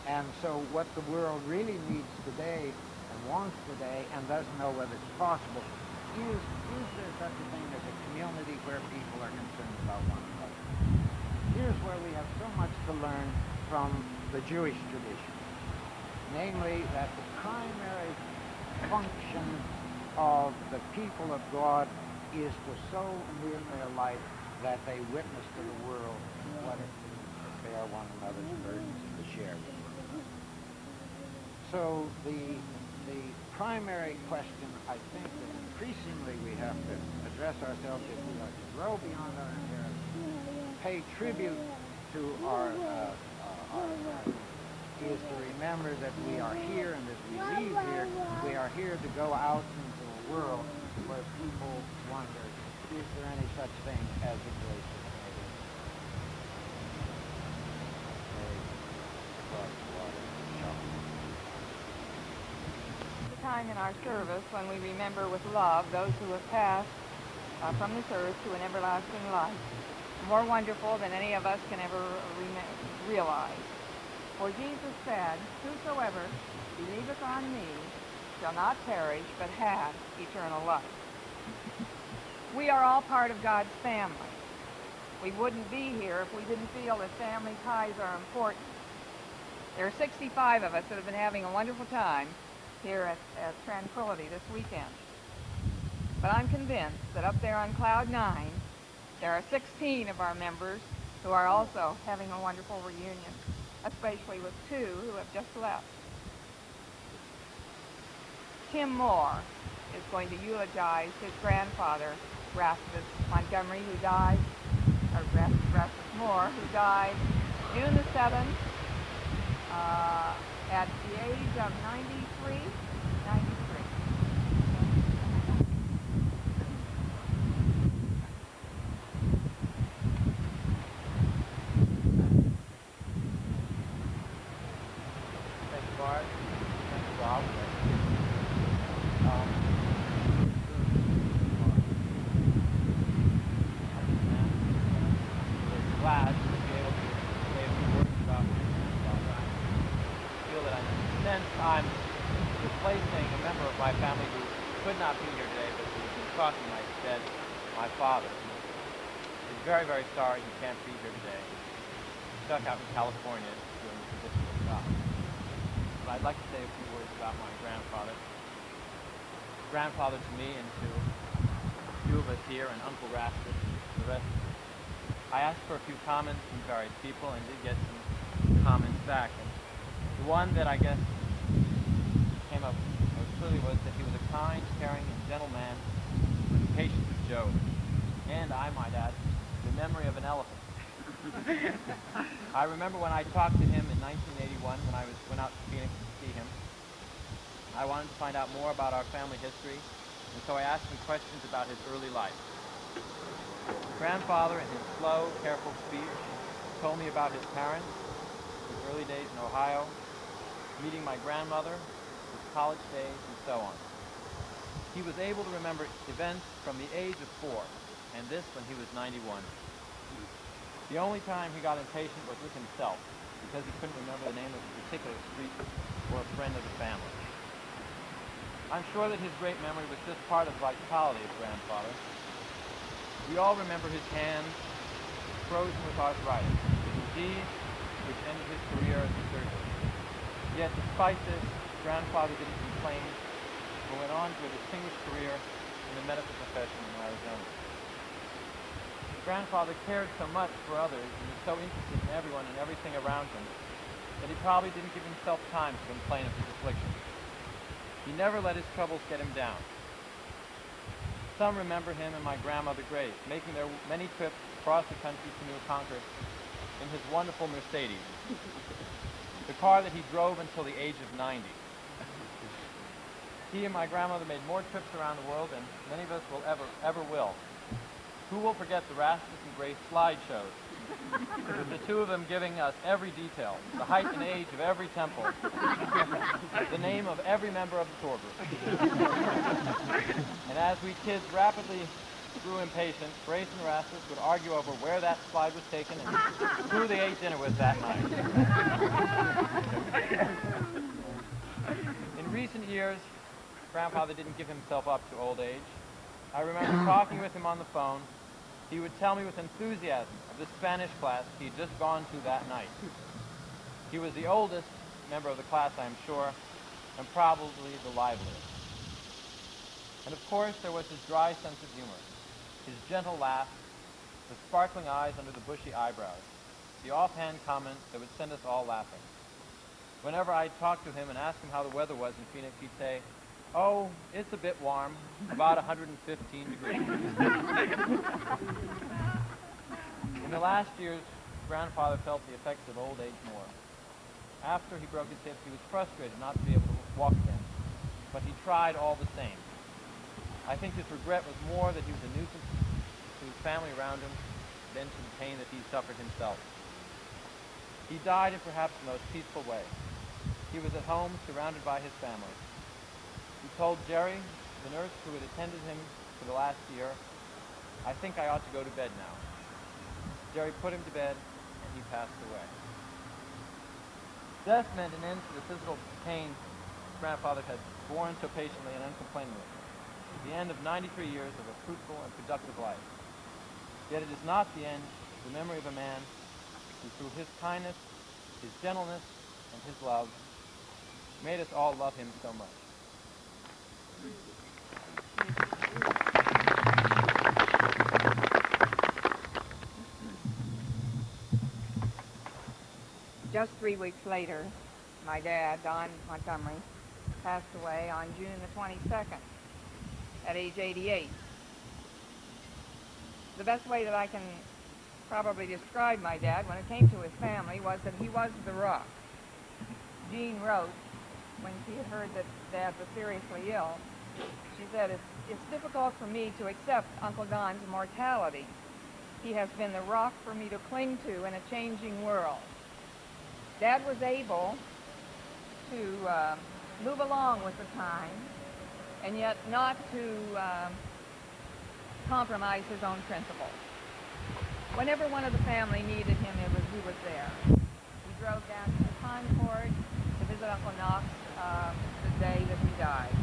And so what the world really needs today and wants today and doesn't know whether it's possible is there such a thing as a community where people are concerned about one another? Here's where we have so much to learn from the Jewish tradition. Namely, that the primary function of the people of God is to so near their life that they witness to the world what it means to bear one another's burdens and to share with one another. So the primary question, I think, that increasingly we have to address ourselves if we are to grow beyond our inheritance, pay tribute to our is to remember that we are here, and as we leave here, we are here to go out into a world where people wonder, is there any such thing as a gracious neighbor? The time in our service when we remember with love those who have passed from this earth to an everlasting life, more wonderful than any of us can ever realize. For Jesus said, whosoever believeth on me shall not perish, but have eternal life. We are all part of God's family. we wouldn't be here if we didn't feel that family ties are important. There are 65 of us that have been having a wonderful time here at Tranquility this weekend. But I'm convinced that up there on Cloud 9, there are 16 of our members who are also having a wonderful reunion, especially with 2 who have just left. Tim Moore is going to eulogize his grandfather, Rasmus Montgomery, who died, or Rasmus Moore, who died June the 7th at the age of 93. Very, very sorry he can't be here today. He's stuck out in California doing a difficult job. But I'd like to say a few words about my grandfather. Grandfather to me and to a few of us here, and Uncle Rasmus and the rest. I asked for a few comments from various people and did get some comments back. And the one that I guess came up most clearly was that he was a kind, caring, and gentle man with the patience of Joan. And I might add, the memory of an elephant. I remember when I talked to him in 1981 when I went out to Phoenix to see him. I wanted to find out more about our family history, and so I asked him questions about his early life. Grandfather, in his slow, careful speech, told me about his parents, his early days in Ohio, meeting my grandmother, his college days, and so on. He was able to remember events from the age of 4, and this when he was 91. The only time he got impatient was with himself, because he couldn't remember the name of a particular street or a friend of the family. I'm sure that his great memory was just part of the vitality of grandfather. We all remember his hands frozen with arthritis, a disease which ended his career as a surgeon. Yet despite this, grandfather didn't complain, but went on to a distinguished career in the medical profession in Arizona. Grandfather cared so much for others and was so interested in everyone and everything around him that he probably didn't give himself time to complain of his affliction. He never let his troubles get him down. Some remember him and my grandmother Grace making their many trips across the country to New Congress in his wonderful Mercedes, the car that he drove until the age of 90. He and my grandmother made more trips around the world than many of us will ever will. Who will forget the Rasmus and Grace slideshows, with the 2 of them giving us every detail, the height and age of every temple, the name of every member of the tour group. And as we kids rapidly grew impatient, Grace and Rasmus would argue over where that slide was taken and who they ate dinner with that night. In recent years, grandfather didn't give himself up to old age. I remember talking with him on the phone. He would tell me with enthusiasm of the Spanish class he had just gone to that night. He was the oldest member of the class, I am sure, and probably the liveliest. And of course, there was his dry sense of humor, his gentle laugh, the sparkling eyes under the bushy eyebrows, the offhand comment that would send us all laughing. Whenever I talked to him and asked him how the weather was in Phoenix, he'd say, "Oh, it's a bit warm, about 115 degrees." In the last years, grandfather felt the effects of old age more. After he broke his hip, he was frustrated not to be able to walk again, but he tried all the same. I think his regret was more that he was a nuisance to his family around him than to the pain that he suffered himself. He died in perhaps the most peaceful way. He was at home, surrounded by his family. He told Jerry, the nurse who had attended him for the last year, "I think I ought to go to bed now." Jerry put him to bed, and he passed away. Death meant an end to the physical pain grandfather had borne so patiently and uncomplainingly. The end of 93 years of a fruitful and productive life. Yet it is not the end the memory of a man who through his kindness, his gentleness, and his love made us all love him so much. Just 3 weeks later, my dad, Don Montgomery, passed away on June the 22nd at age 88. The best way that I can probably describe my dad when it came to his family was that he was the rock. Jean wrote, when she had heard that Dad was seriously ill, she said, it's difficult for me to accept Uncle Don's mortality. He has been the rock for me to cling to in a changing world. Dad was able to move along with the time and yet not to compromise his own principles. Whenever one of the family needed him, he was there. We drove down to the Concord to visit Uncle Knox the day that he died.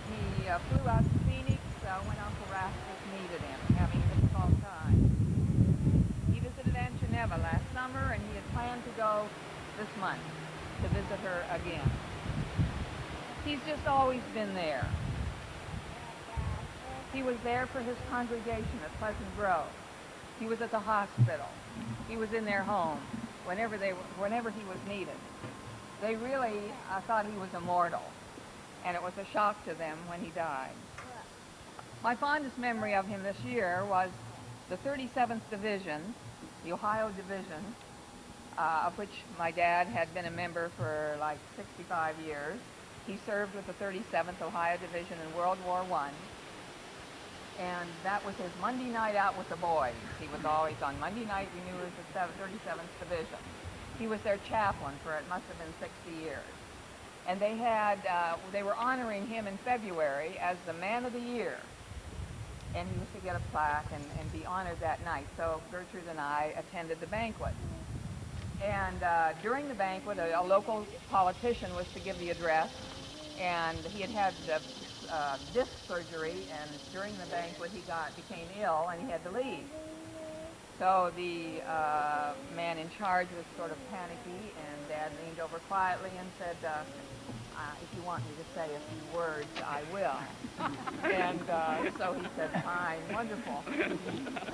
He flew out to Phoenix when Uncle Rastus needed him, having a difficult time. He visited Aunt Geneva last summer, and he had planned to go this month to visit her again. He's just always been there. He was there for his congregation at Pleasant Grove. He was at the hospital. He was in their home whenever he was needed. They really thought he was immortal, and it was a shock to them when he died. My fondest memory of him this year was the 37th Division, the Ohio Division, of which my dad had been a member for like 65 years. He served with the 37th Ohio Division in World War I. And that was his Monday night out with the boys. He was always on Monday night, we knew it was the 37th Division. He was their chaplain for, it must have been 60 years. And they were honoring him in February as the Man of the Year. And he was to get a plaque and be honored that night. So Gertrude and I attended the banquet. And during the banquet, a local politician was to give the address, and he had disc surgery, and during the banquet he became ill and he had to leave. So the man in charge was sort of panicky, and Dad leaned over quietly and said, if you want me to say a few words, I will. And so he said, fine, wonderful.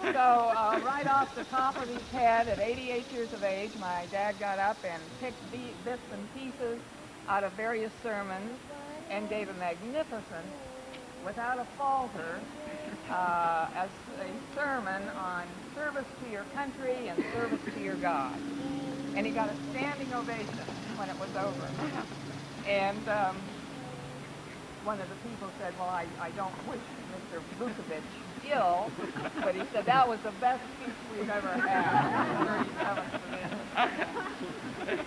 So right off the top of his head, at 88 years of age, my dad got up and picked bits and pieces out of various sermons and gave a magnificent, without a falter, as a sermon on service to your country and service to your God. And he got a standing ovation when it was over. And one of the people said, well, I don't wish Mr. Vukovich ill, but he said that was the best speech we've ever had. 37th Division.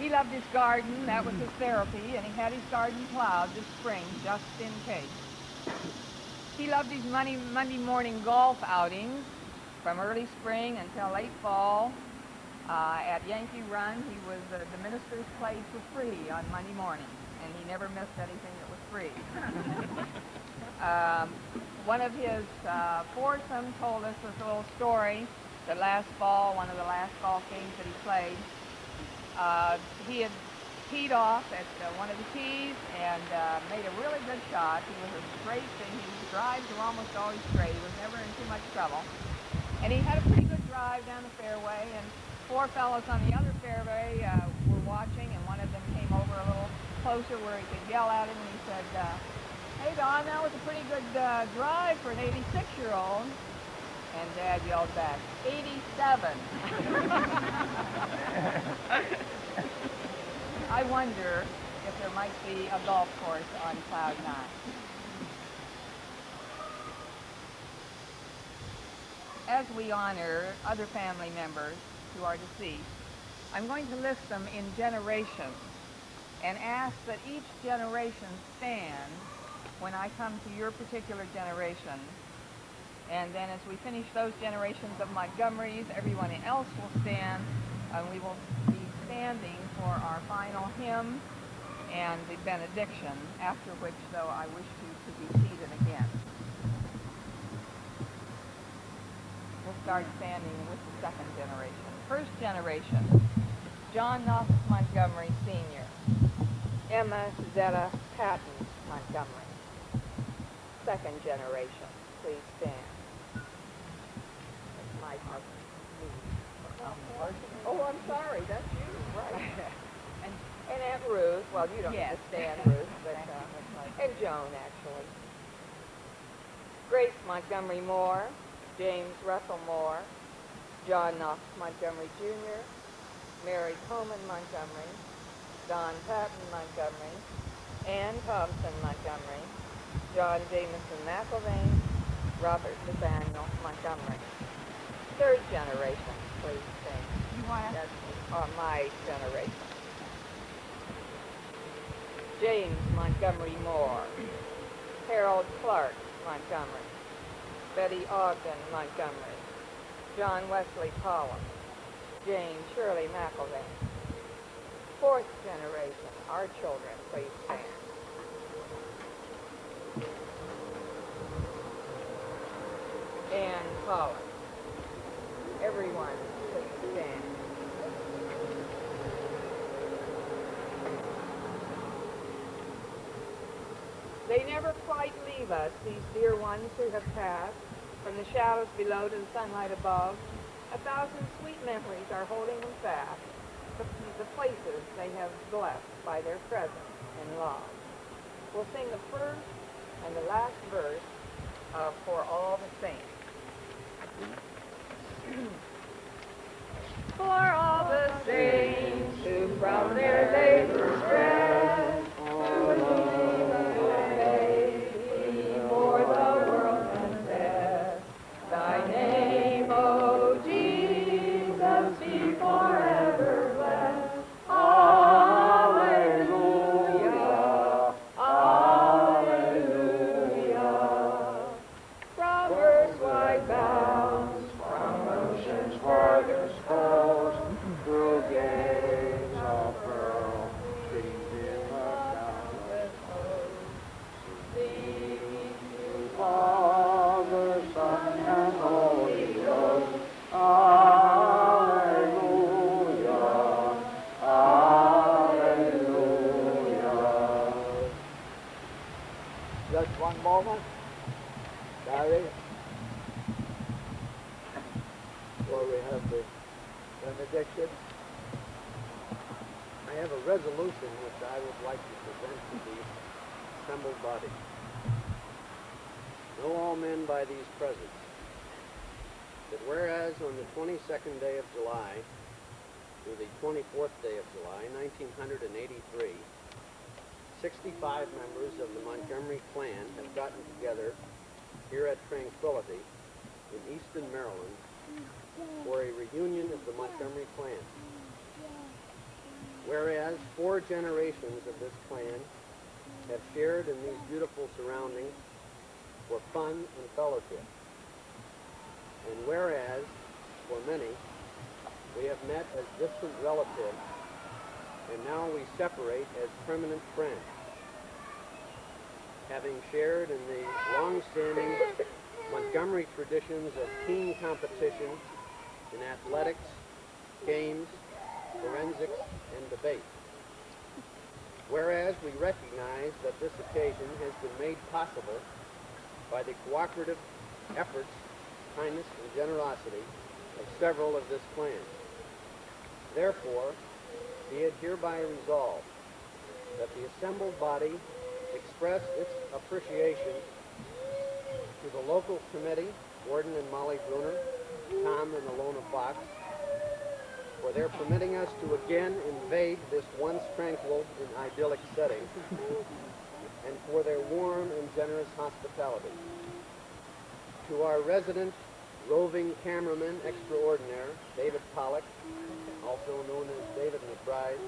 He loved his garden, that was his therapy, and he had his garden plowed this spring just in case. He loved his Monday morning golf outings from early spring until late fall. At Yankee Run, the ministers played for free on Monday morning, and he never missed anything that was free. One of his foursome told us this little story that last fall, one of the last golf games that he played, he had teed off at one of the tees and made a really good shot. He was a straight thing. His drives were almost always straight. He was never in too much trouble. And he had a pretty good drive down the fairway, and four fellows on the other fairway were watching, and one of them came over a little closer where he could yell at him, and he said, hey, Don, that was a pretty good drive for an 86-year-old. And Dad yelled back, 87. I wonder if there might be a golf course on Cloud 9. As we honor other family members who are deceased, I'm going to list them in generations and ask that each generation stand when I come to your particular generation. And then as we finish those generations of Montgomerys, everyone else will stand, and we will be standing for our final hymn and the benediction, after which, though, I wish you to be seated again. start standing with the second generation. First generation, John Knox Montgomery Sr., Emma Zetta Patton Montgomery. Second generation, please stand. That's my husband. Oh, I'm sorry, that's you, right. And Aunt Ruth, well, you don't understand Ruth, but, and Joan, actually. Grace Montgomery Moore, James Russell Moore, John Knox Montgomery Jr., Mary Coleman Montgomery, Don Patton Montgomery, Ann Thompson Montgomery, John Jameson McIlvaine, Robert Nathaniel Montgomery. Third generation, please stand. That's my generation. James Montgomery Moore, Harold Clark Montgomery, Betty Ogden Montgomery, John Wesley Collins, Jane Shirley McIlvaine. Fourth generation, our children, please stand. Ann Collins. Everyone, please stand. They never quite leave us, these dear ones who have passed, from the shadows below to the sunlight above. 1,000 sweet memories are holding them fast, the places they have blessed by their presence and love. We'll sing the first and the last verse of For All the Saints. For all the saints who from their labors rest, who believe and faith before the world confess, thy name, O Jesus, be forever blessed. Alleluia, alleluia. From earth's wide bounds, from ocean's farthest coast, through gates of pearl, streams in the countless host. Sing to Father, Son, and Holy Ghost. Alleluia, alleluia. Just one moment. Barry. Before we have the benediction, I have a resolution which I would like to present to the assembled body. Know all men by these presents, that whereas on the 22nd day of July through the 24th day of July, 1983, 65 members of the Montgomery clan have gotten together here at Tranquility in Easton, Maryland, for a reunion of the Montgomery clan. Whereas 4 generations of this clan have shared in these beautiful surroundings for fun and fellowship. And whereas, for many, we have met as distant relatives, and now we separate as permanent friends, having shared in the long-standing Montgomery traditions of keen competition in athletics, games, forensics, and debate. Whereas we recognize that this occasion has been made possible by the cooperative efforts, kindness, and generosity of several of this clan. Therefore, be it hereby resolved that the assembled body express its appreciation to the local committee, Gordon and Mollie Brunner, Tom and Alona Fox, for their permitting us to again invade this once tranquil and idyllic setting, and for their warm and generous hospitality. To our resident roving cameraman extraordinaire, David Pollock, also known as David McBride,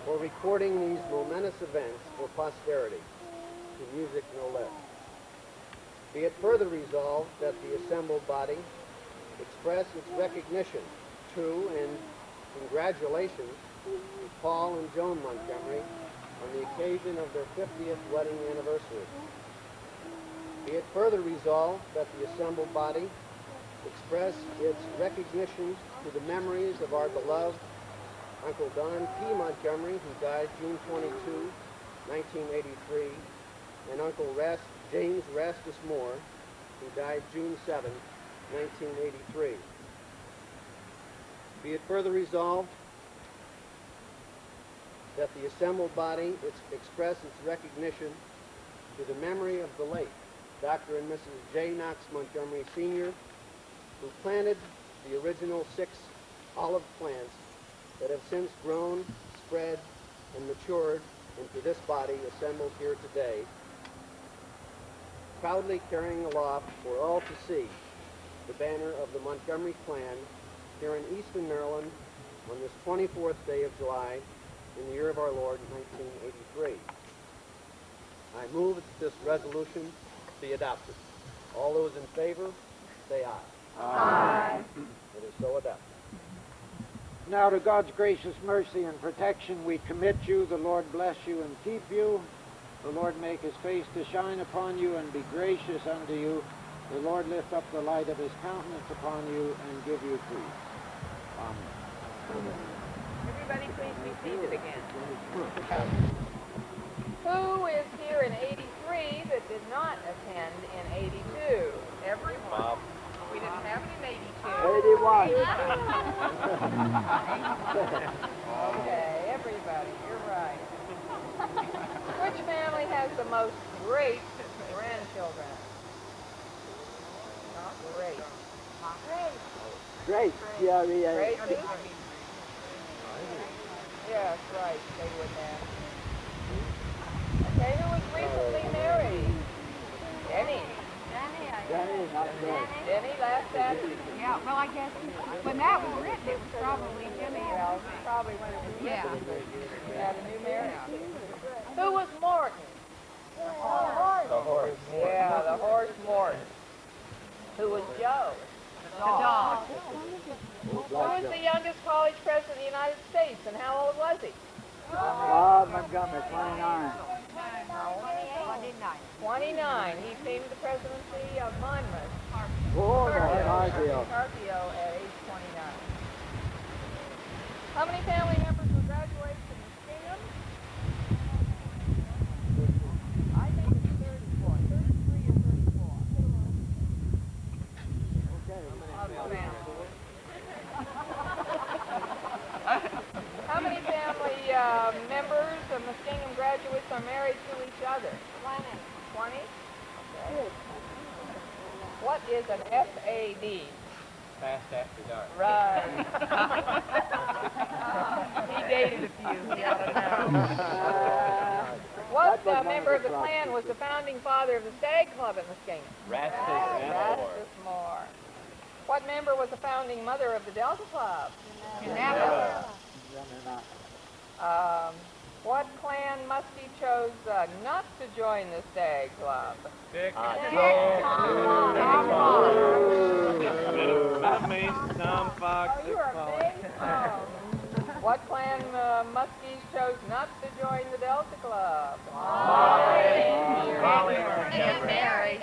for recording these momentous events for posterity, to music no less. Be it further resolved that the assembled body express its recognition to and congratulations to Paul and Joan Montgomery on the occasion of their 50th wedding anniversary. Be it further resolved that the assembled body express its recognition to the memories of our beloved Uncle Don P. Montgomery, who died June 22, 1983, and Uncle James Rastus Moore, who died June 7, 1983. Be it further resolved that the assembled body express its recognition to the memory of the late Dr. and Mrs. J. Knox Montgomery, Sr., who planted the original 6 olive plants that have since grown, spread, and matured into this body assembled here today, proudly carrying aloft for all to see the banner of the Montgomery clan here in Easton, Maryland, on this 24th day of July in the year of our Lord, 1983. I move that this resolution be adopted. All those in favor, say aye. Aye. It is so adopted. Now to God's gracious mercy and protection we commit you. The Lord bless you and keep you. The Lord make his face to shine upon you and be gracious unto you. The Lord lift up the light of his countenance upon you and give you peace. Amen. Everybody please be seated again. Who is here in 83 that did not attend in 82? Everyone. Bob. We didn't have any in 82. 81. Okay, everybody, you're right. Which family has the most great grandchildren? Not great. Great. G-R-E-A. Gracie? Yes, right, they would have. Okay, who was recently married? Denny. Danny, not great. Denny, last Saturday? Yeah, well, I guess when that was written, it was probably Jimmy. Well, probably when it was Yeah. written. Had a new marriage. Who was Morton? The horse. Yeah, the horse Morton. Who was Joe? The dog. Who was the youngest college president of the United States, and how old was he? Bob Montgomery, 29. 29. He came to the presidency of Monmouth. Oh, no, Cargill. Cargill at age 29. How many family members will graduate from Muskingum? I think it's 34. 33 or 34. How many family members of Muskingum graduates are married to each other? 20. Okay. What is an FAD? Fast after dark. Right. He dated a few. He ought to know. What member of the clan was the founding father of the Stag Club at Muskingum? Rastus Moore. What member was the founding mother of the Delta Club? Ginevra. What clan muskie chose not to join the Stag Club? Dick. Tom Fox. Oh, you are big. What clan muskies chose not to join the Delta Club? Mollie. Aunt Mary.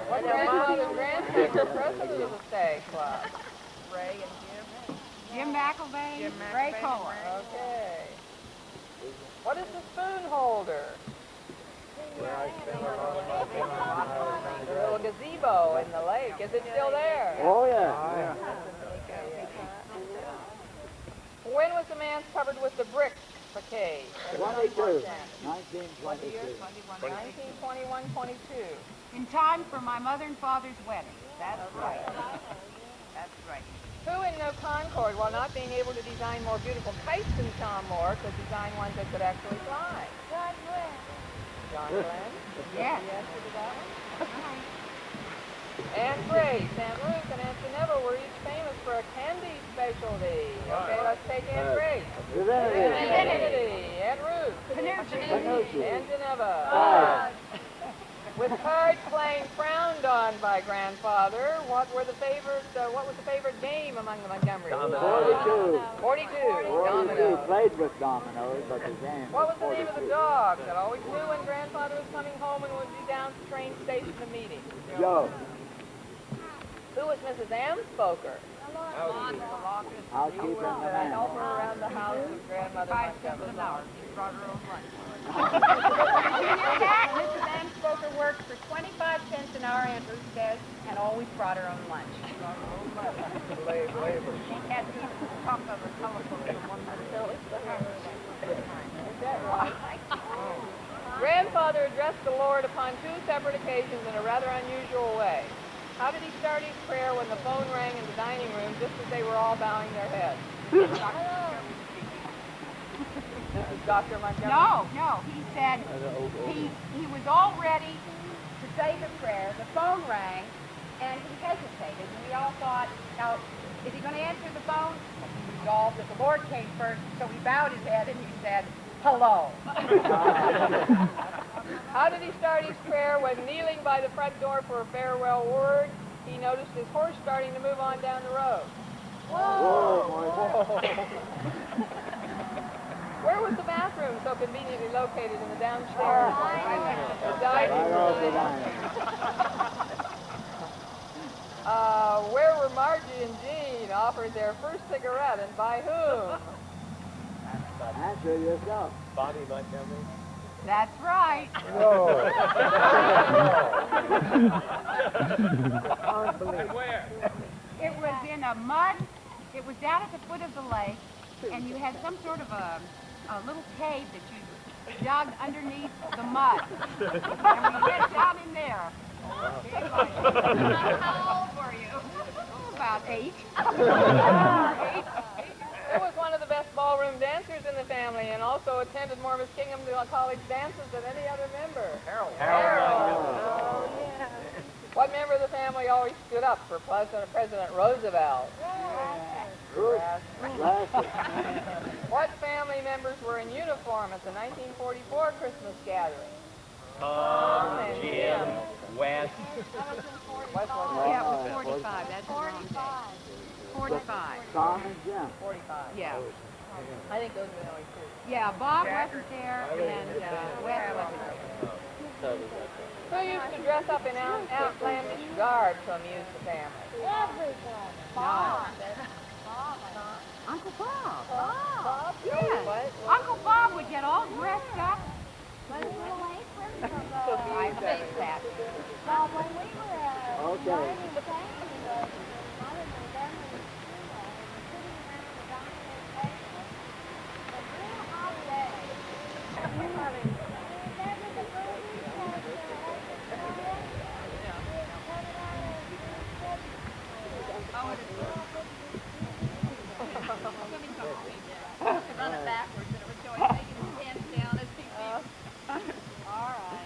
What grandfather and grandfather were president of the Stag Club? Ray and Jim. Jim McElvain, Ray Kohler. Okay. What is the spoon holder? The little gazebo in the lake. Is it still there? Oh, yeah. When was the man covered with the bricks facade? 22. 1922. 1921, 22. In time for my mother and father's wedding. That's right. That's right. Who in No Concord, while not being able to design more beautiful kites than Tom Moore, could design ones that could actually fly? John Glenn. John Glenn? Yes. The answer to that one? Aunt Grace, Aunt Ruth, and Aunt Ginevra were each famous for a candy specialty. Okay, let's take Aunt Grace. Divinity. Aunt Ruth. Panucci. Aunt Ginevra. With card playing frowned on by grandfather, what was the favorite game among the Montgomerys? 42. 42. 42 Domino. played with dominoes, but the game What was the name of the dog that always knew when grandfather was coming home and would be down at the train station to meet him? Joe. Who was Mrs. Amspoker? Housekeeper and the man. Help her around the house with grandmother Montgomery. She brought her own lunch. Mrs. Amspoker worked for 25 cents an hour at her desk and always brought her own lunch. She had to talk of a telephone one Grandfather addressed the Lord upon 2 separate occasions in a rather unusual way. How did he start his prayer when the phone rang in the dining room just as they were all bowing their heads? Dr. Montgomery? No. He said he was all ready to say the prayer. The phone rang, and he hesitated. And we all thought, now, is he going to answer the phone? He resolved that the Lord came first, so he bowed his head and he said, hello. How did he start his prayer when kneeling by the front door for a farewell word, he noticed his horse starting to move on down the road? Where was the bathroom so conveniently located in the downstairs? The dining room. Where were Margie and Jean offered their first cigarette, and by whom? Answer yourself. Bobby Montgomery. That's right. Where? It was in a mud. It was down at the foot of the lake, and you had some sort of a little cave that you dug underneath the mud. And we went down in there. How old were you? About 8. Who was one of the best ballroom dancers in the family and also attended more Miss Kingham College dances than any other member? Harold. Oh, yeah. What member of the family always stood up for President Roosevelt? What family members were in uniform at the 1944 Christmas gathering? Tom, Jim, Wes. Yeah, it was 45. That's 45. 45. Tom and Jim. 45. Yeah. I think those were the only 2. Yeah, Bob wasn't there, and Wes wasn't there. Who used to dress up in outlandish garb to amuse the family? Everyone. Bob. Uncle Bob. Bob? Yes. Uncle Bob would get all dressed up. But a little apron. I think that. Well, when we were Okay. learning the painting, Mother Montgomery, sitting around the dining table, a real hot day. Remember the movies that Running backwards and it was going taking his hands down as he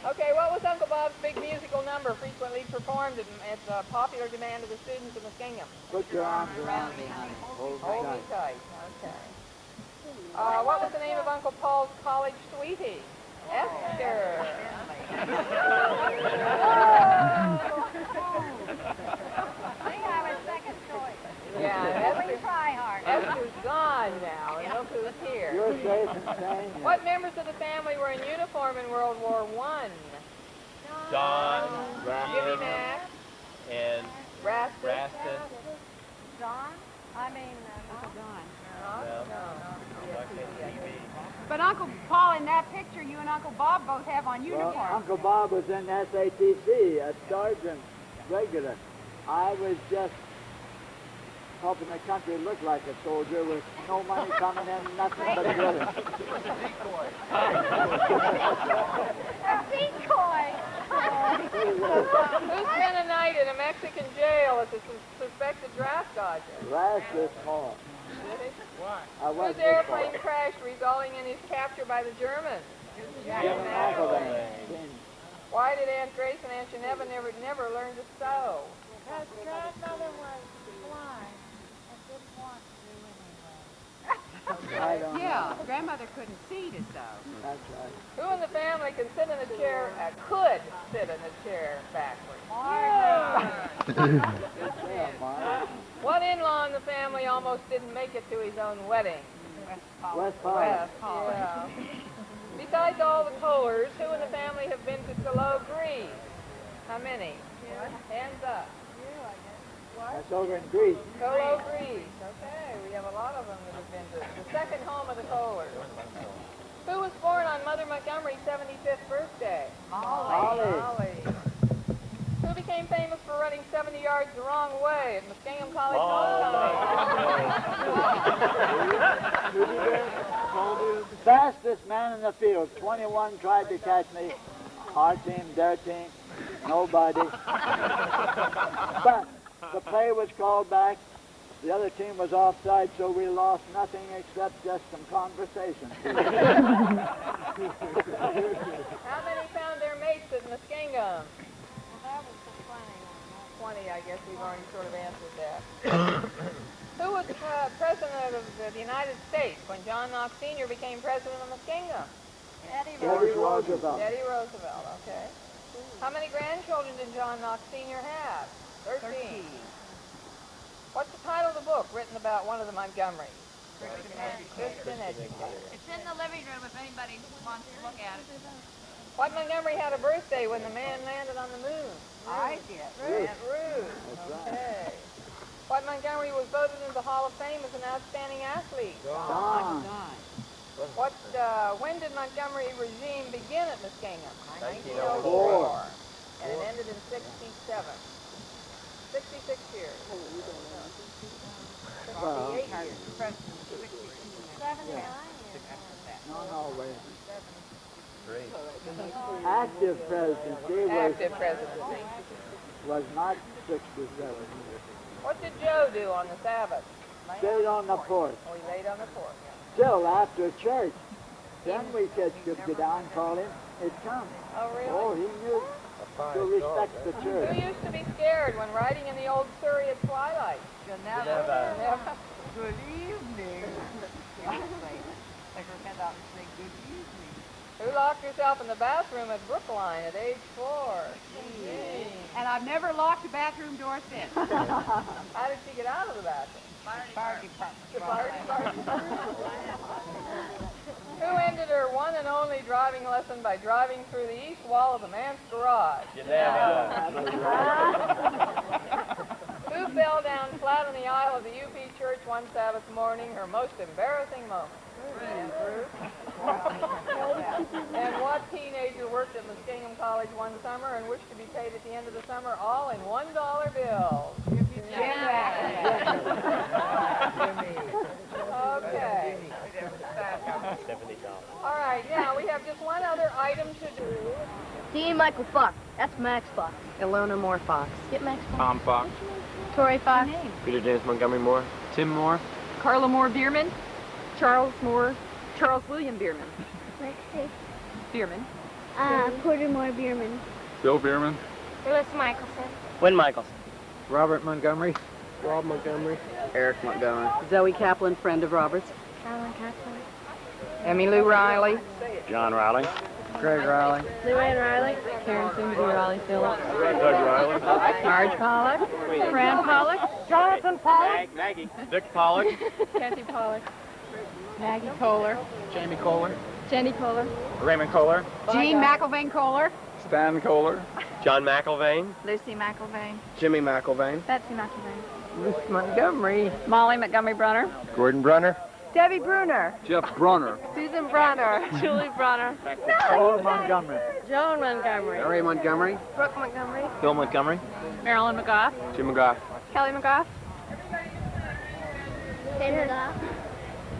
Okay, what was Uncle Bob's big musical number frequently performed at the popular demand of the students in the Kingham? Put your arms around me, honey. Hold me tight. Okay. What was the name of Uncle Paul's college sweetie? Esther. Yeah, Esther's gone now, and look who's here. You're safe and sane. What members of the family were in uniform in World War I? Don, Jimmy Mack, and Rastus. John? Uncle Don. No. But Uncle Paul, in that picture, you and Uncle Bob both have on uniforms. Well, Uncle Bob was in SATC, a sergeant regular. I was just helping the country look like a soldier with no money coming in, nothing but drilling. A decoy. Who spent a night in a Mexican jail as a suspected draft dodger? Rastus Hall. Did he? Why? I was Whose airplane crashed, resulting in his capture by the Germans? Why did Aunt Grace and Aunt Geneva never learn to sew? Because grandmother was blind and didn't want to anyway. Yeah, grandmother couldn't see to sew. That's right. Who in the family can sit in a chair, could sit in a chair backwards? What in-law in the family almost didn't make it to his own wedding? West West, yeah. Besides all the Kohlers, who in the family have been to Salo, Greece? How many? Hands up. That's over in Greece. Colo, Greece. Okay, we have a lot of them that have been to the second home of the Kohlers. Who was born on Mother Montgomery's 75th birthday? Mollie. Who became famous for running 70 yards the wrong way at Muskingum College homecoming? Fastest man in the field. 21 tried to catch me. Our team, their team, nobody. But the play was called back. The other team was offside, so we lost nothing except just some conversation. How many found their mates at Muskingum? 20, I guess we've already sort of answered that. Who was president of the United States when John Knox Sr. became president of Muskingum? Teddy Roosevelt. Teddy Roosevelt, okay. How many grandchildren did John Knox Sr. have? 13. What's the title of the book written about one of the Montgomerys? Christian Educator. It's in the living room if anybody wants to look at it. What Montgomery had a birthday when the man landed on the moon? I did. Ruth. Okay. What Montgomery was voted into the Hall of Fame as an outstanding athlete? John. When did Montgomery regime begin at Muskingum? 1904. And it ended in 67. 66 years. 68 years. No, wait. Active presidency was not 67. What did Joe do on the Sabbath? Stayed on the porch. Oh, he laid on the porch. Still after church. Then we could go down and call him. It comes. Oh, really? Oh, he knew to respect the church. Who used to be scared when riding in the old Surrey at twilight? Never. Good evening. Who locked herself in the bathroom at Brookline at age 4? And I've never locked a bathroom door since. How did she get out of the bathroom? Fire department. The fire department. Who ended her one and only driving lesson by driving through the east wall of the man's garage? Who fell down flat on the aisle of the UP church one Sabbath morning, her most embarrassing moment? And what teenager worked at Muskingum College one summer and wished to be paid at the end of the summer all in $1 bills? Okay. All right, now we have just one other item to do. D. Michael Fox. That's Max Fox. Ilona Moore Fox. Get Max Fox. Tom Fox. Tori Fox. Peter James Montgomery Moore. Tim Moore. Carla Moore Bierman. Charles Moore. Charles William Bierman. Lexi. Bierman. Porter Moore Bierman. Bill Bierman. Phyllis Michelson. Win Michelson. Robert Montgomery. Rob Montgomery. Eric Montgomery. Zoe Kaplan, friend of Robert's. Alan Kaplan. Emmylou Reilly. John Reilly. Craig Riley. Luann Riley. Karen Simsey Riley Phillips. Doug Riley. Marge Pollock. Fran Pollock. Jonathan Pollock. Maggie. Dick Pollock. Kathy Pollock. Maggie Kohler. Jamie Kohler. Jenny Kohler. Raymond Kohler. Jean McIlvain Kohler. Stan Kohler. John McIlvain. Lucy McIlvain. Jimmy McIlvain. Betsy McIlvain. Ruth Montgomery. Molly Montgomery Brunner. Gordon Brunner. Debbie Brunner. Jeff Brunner. Susan Brunner. Julie Brunner. Paul Montgomery. Joan Montgomery. Larry Montgomery. Brooke Montgomery. Bill Montgomery. Marilyn McGough. Jim McGrath. Kelly McGough.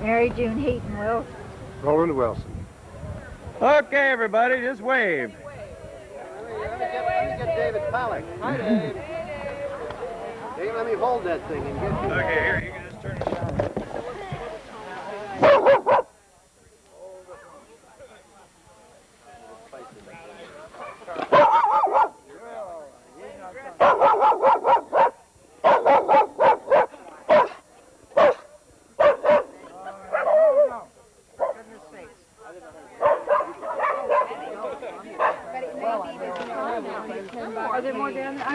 Mary June Heaton Wilson. Roland Wilson. Okay, everybody, just wave. Let me get David Pollock. Hi, Dave. Dave, let me hold that thing and get you. Okay, here, you can just turn it on. Are there more down there?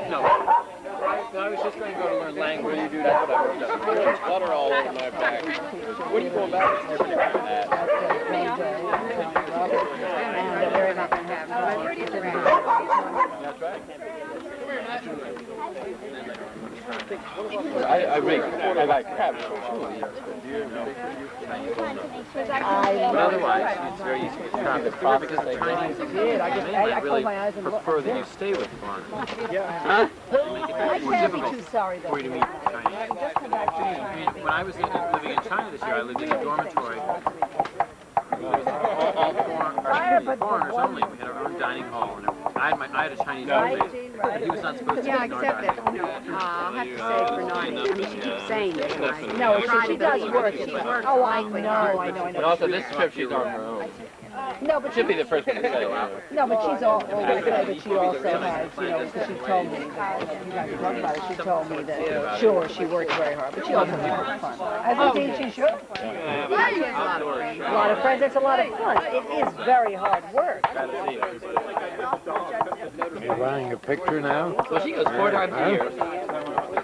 No. I was just going to go to learn language. When you do that, there's butter all over my back. What are you going back to? I like crabs too. But otherwise, it's very easy to try the problem because the Chinese really prefer that you stay with foreigners. Huh? It's more difficult for you to meet Chinese. When I was living in China this year, I lived in a dormitory. All foreigners only. We had our own dining hall, and I had a Chinese roommate, but he was not supposed to Yeah, eat in our except dining that, hall. no, I'll have to say it for Nani. I mean, she keeps saying this, right? No, she does work. Oh, I know. But also this trip, she's on her own. No, but She'll be the first one to say. No, but she's always say that she also has, because she told me, you guys talked about it, she told me that, sure, she works very hard, but she also has fun. I think she should. A lot of friends, it's a lot of fun. It is very hard work. You're buying a picture now? Well, she goes 4 times a year.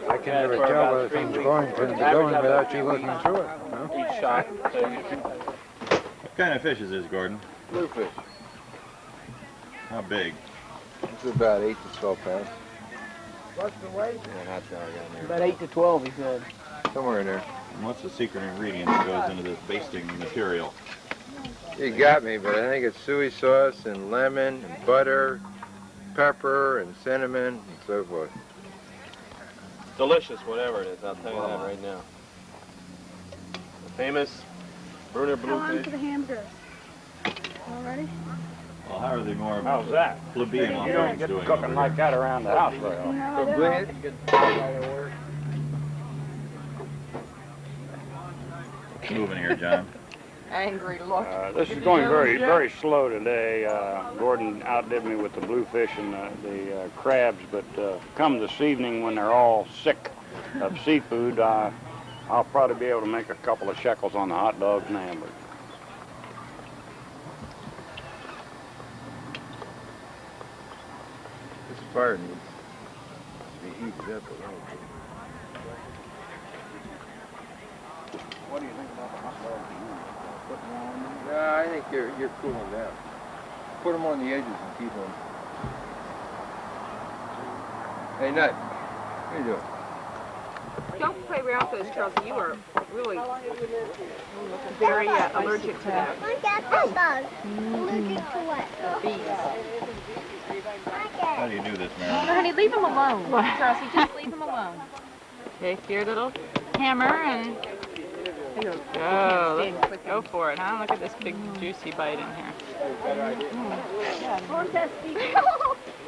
I can never tell whether things are going without you looking through it. No? Each shot. What kind of fish is this, Gordon? Bluefish. How big? It's about 8 to 12 pounds. What's the weight? Yeah, hot dog on there. About 8 to 12, he said. Somewhere in there. And what's the secret ingredient that goes into this basting material? You got me, but I think it's soy sauce and lemon and butter, pepper and cinnamon and so forth. Delicious, whatever it is. I'll tell you that right now. The famous Brunner How long bluefish. for the hamburgers? All ready? Well, how are they more How's that? plebeian You while don't Gordon's get doing cooking over like there? that around the house very often. No, I don't. Moving here, John. Angry look. This is going very, very slow today. Gordon outdid me with the bluefish and the crabs, but come this evening when they're all sick of seafood, I'll probably be able to make a couple of shekels on the hot dogs and hamburgers. This fire needs to be heated up a little bit. What do you think about the hot dogs? Yeah, I think you're cooling down. Put them on the edges and keep them. Hey, Nut, what are you doing? Don't play around with those, Charles. You are really very allergic to that. Look at the bug. Allergic to what? Bees. How do you do this, No, Mary? honey, leave him alone. Charles, you just leave him alone. Take your little hammer and go for it, huh? Look at this big juicy bite in here.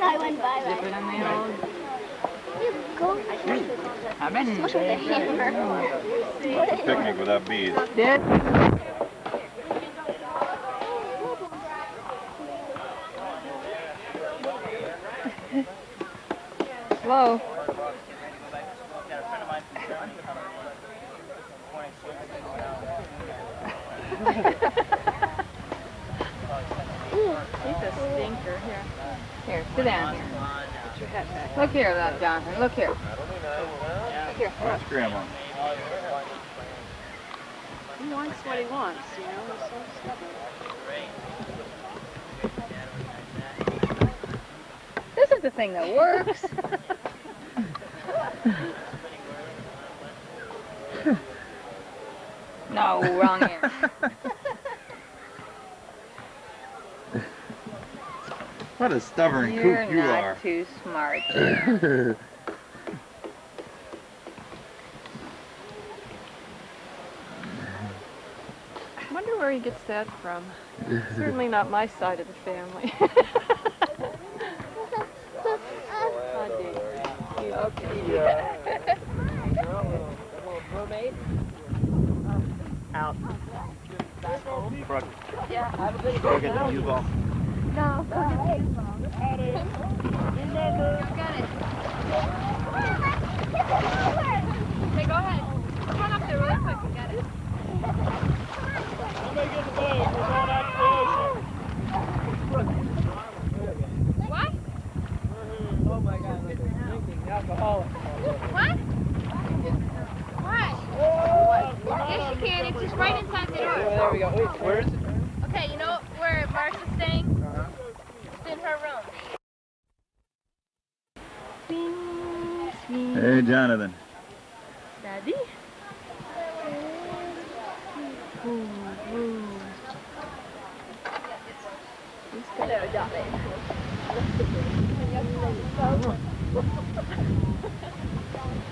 I went by Dip it in the old. I've been with the hammer. It's a picnic without bees. Dip. Slow. He's a stinker. Here, sit down here. Get your head back. Look here, Jonathan. Look here. Look here. That's Grandma. He wants what he wants, He's so stubborn. This is the thing that works. No, wrong end. What a stubborn You're kook you not are. too smart. I wonder where he gets that from. Certainly not my side of the family. Out. Yeah, have a good Go get the cue ball. No, bye. Hey, go ahead. Come on up there really quick and get it. Somebody get the boat. We're going out to the ocean. What? Oh my God, look, they're drinking alcoholic. What? What? Yes, you can. It's just right inside the door. There we go. Wait, where is it? Okay, you know where Marcia's staying? It's in in her room. Hey, Jonathan. Daddy? Hello, darling.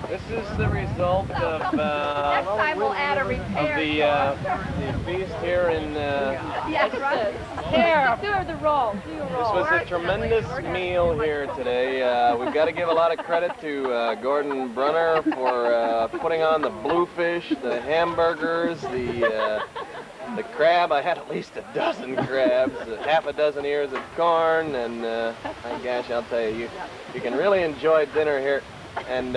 This is the result of Next time we'll add a repair. the feast here in. Yes, right. Here, do the roll. Do your roll. This was a tremendous meal here today. We've got to give a lot of credit to Gordon Brunner for putting on the bluefish, the hamburgers, the crab. I had at least a dozen crabs, half a dozen ears of corn, and my gosh, I'll tell you, you can really enjoy dinner here. And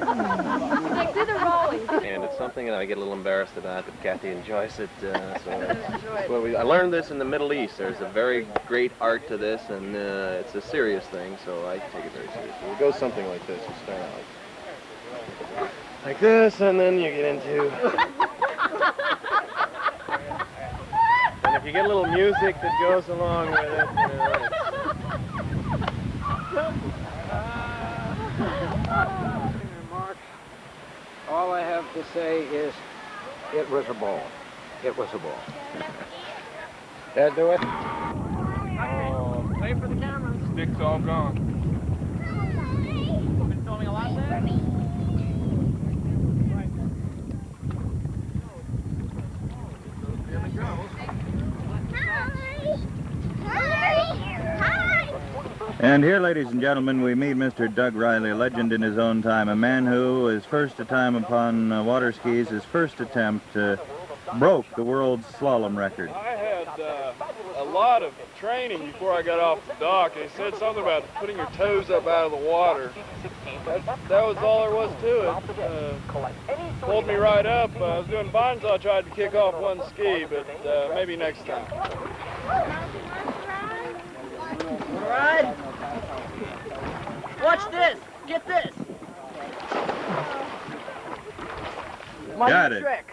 Like, do the rolling. and it's something that I get a little embarrassed about, but Kathy enjoys it. I learned this in the Middle East. There's a very great art to this, and it's a serious thing, so I take it very seriously. It goes something like this. You start out like this, and then you get into... and if you get a little music that goes along with it, Mark, all I have to say is it was a ball. It was a ball. That do it? Wait for the camera. Stick's all gone. Been filming a lot there? Here we go. And here, ladies and gentlemen, we meet Mr. Doug Reilly, a legend in his own time, a man who, his first time upon water skis, his first attempt, broke the world's slalom record. I had a lot of training before I got off the dock. They said something about putting your toes up out of the water. That was all there was to it. Pulled me right up. I was doing fine, so I tried to kick off one ski, but maybe next time. All right. Watch this. Get this. My Got new it. trick.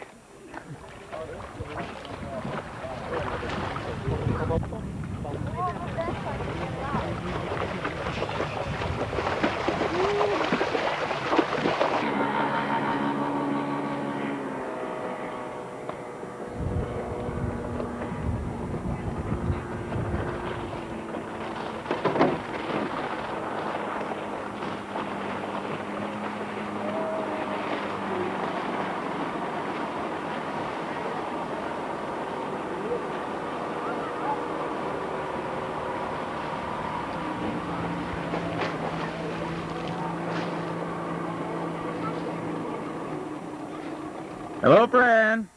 Hello, Fran.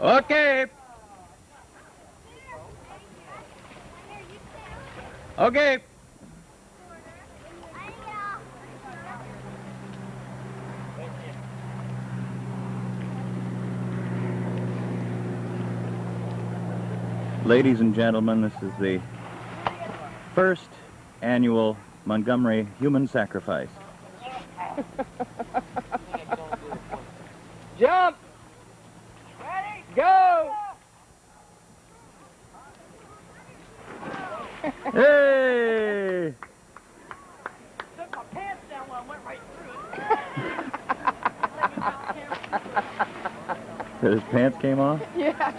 Okay. Okay. Ladies and gentlemen, this is the first annual Montgomery human sacrifice. Jump. Ready? Go. Hey! Took my pants down when I went right through. His pants came off? Yeah.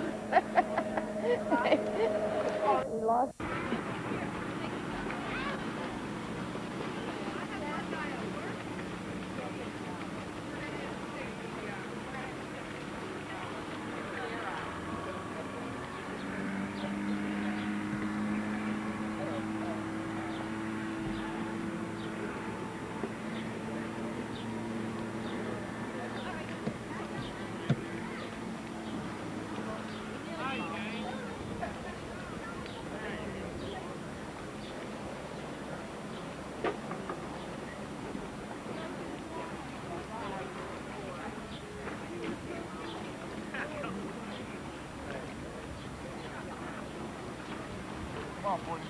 for you.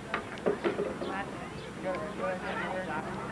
Good idea.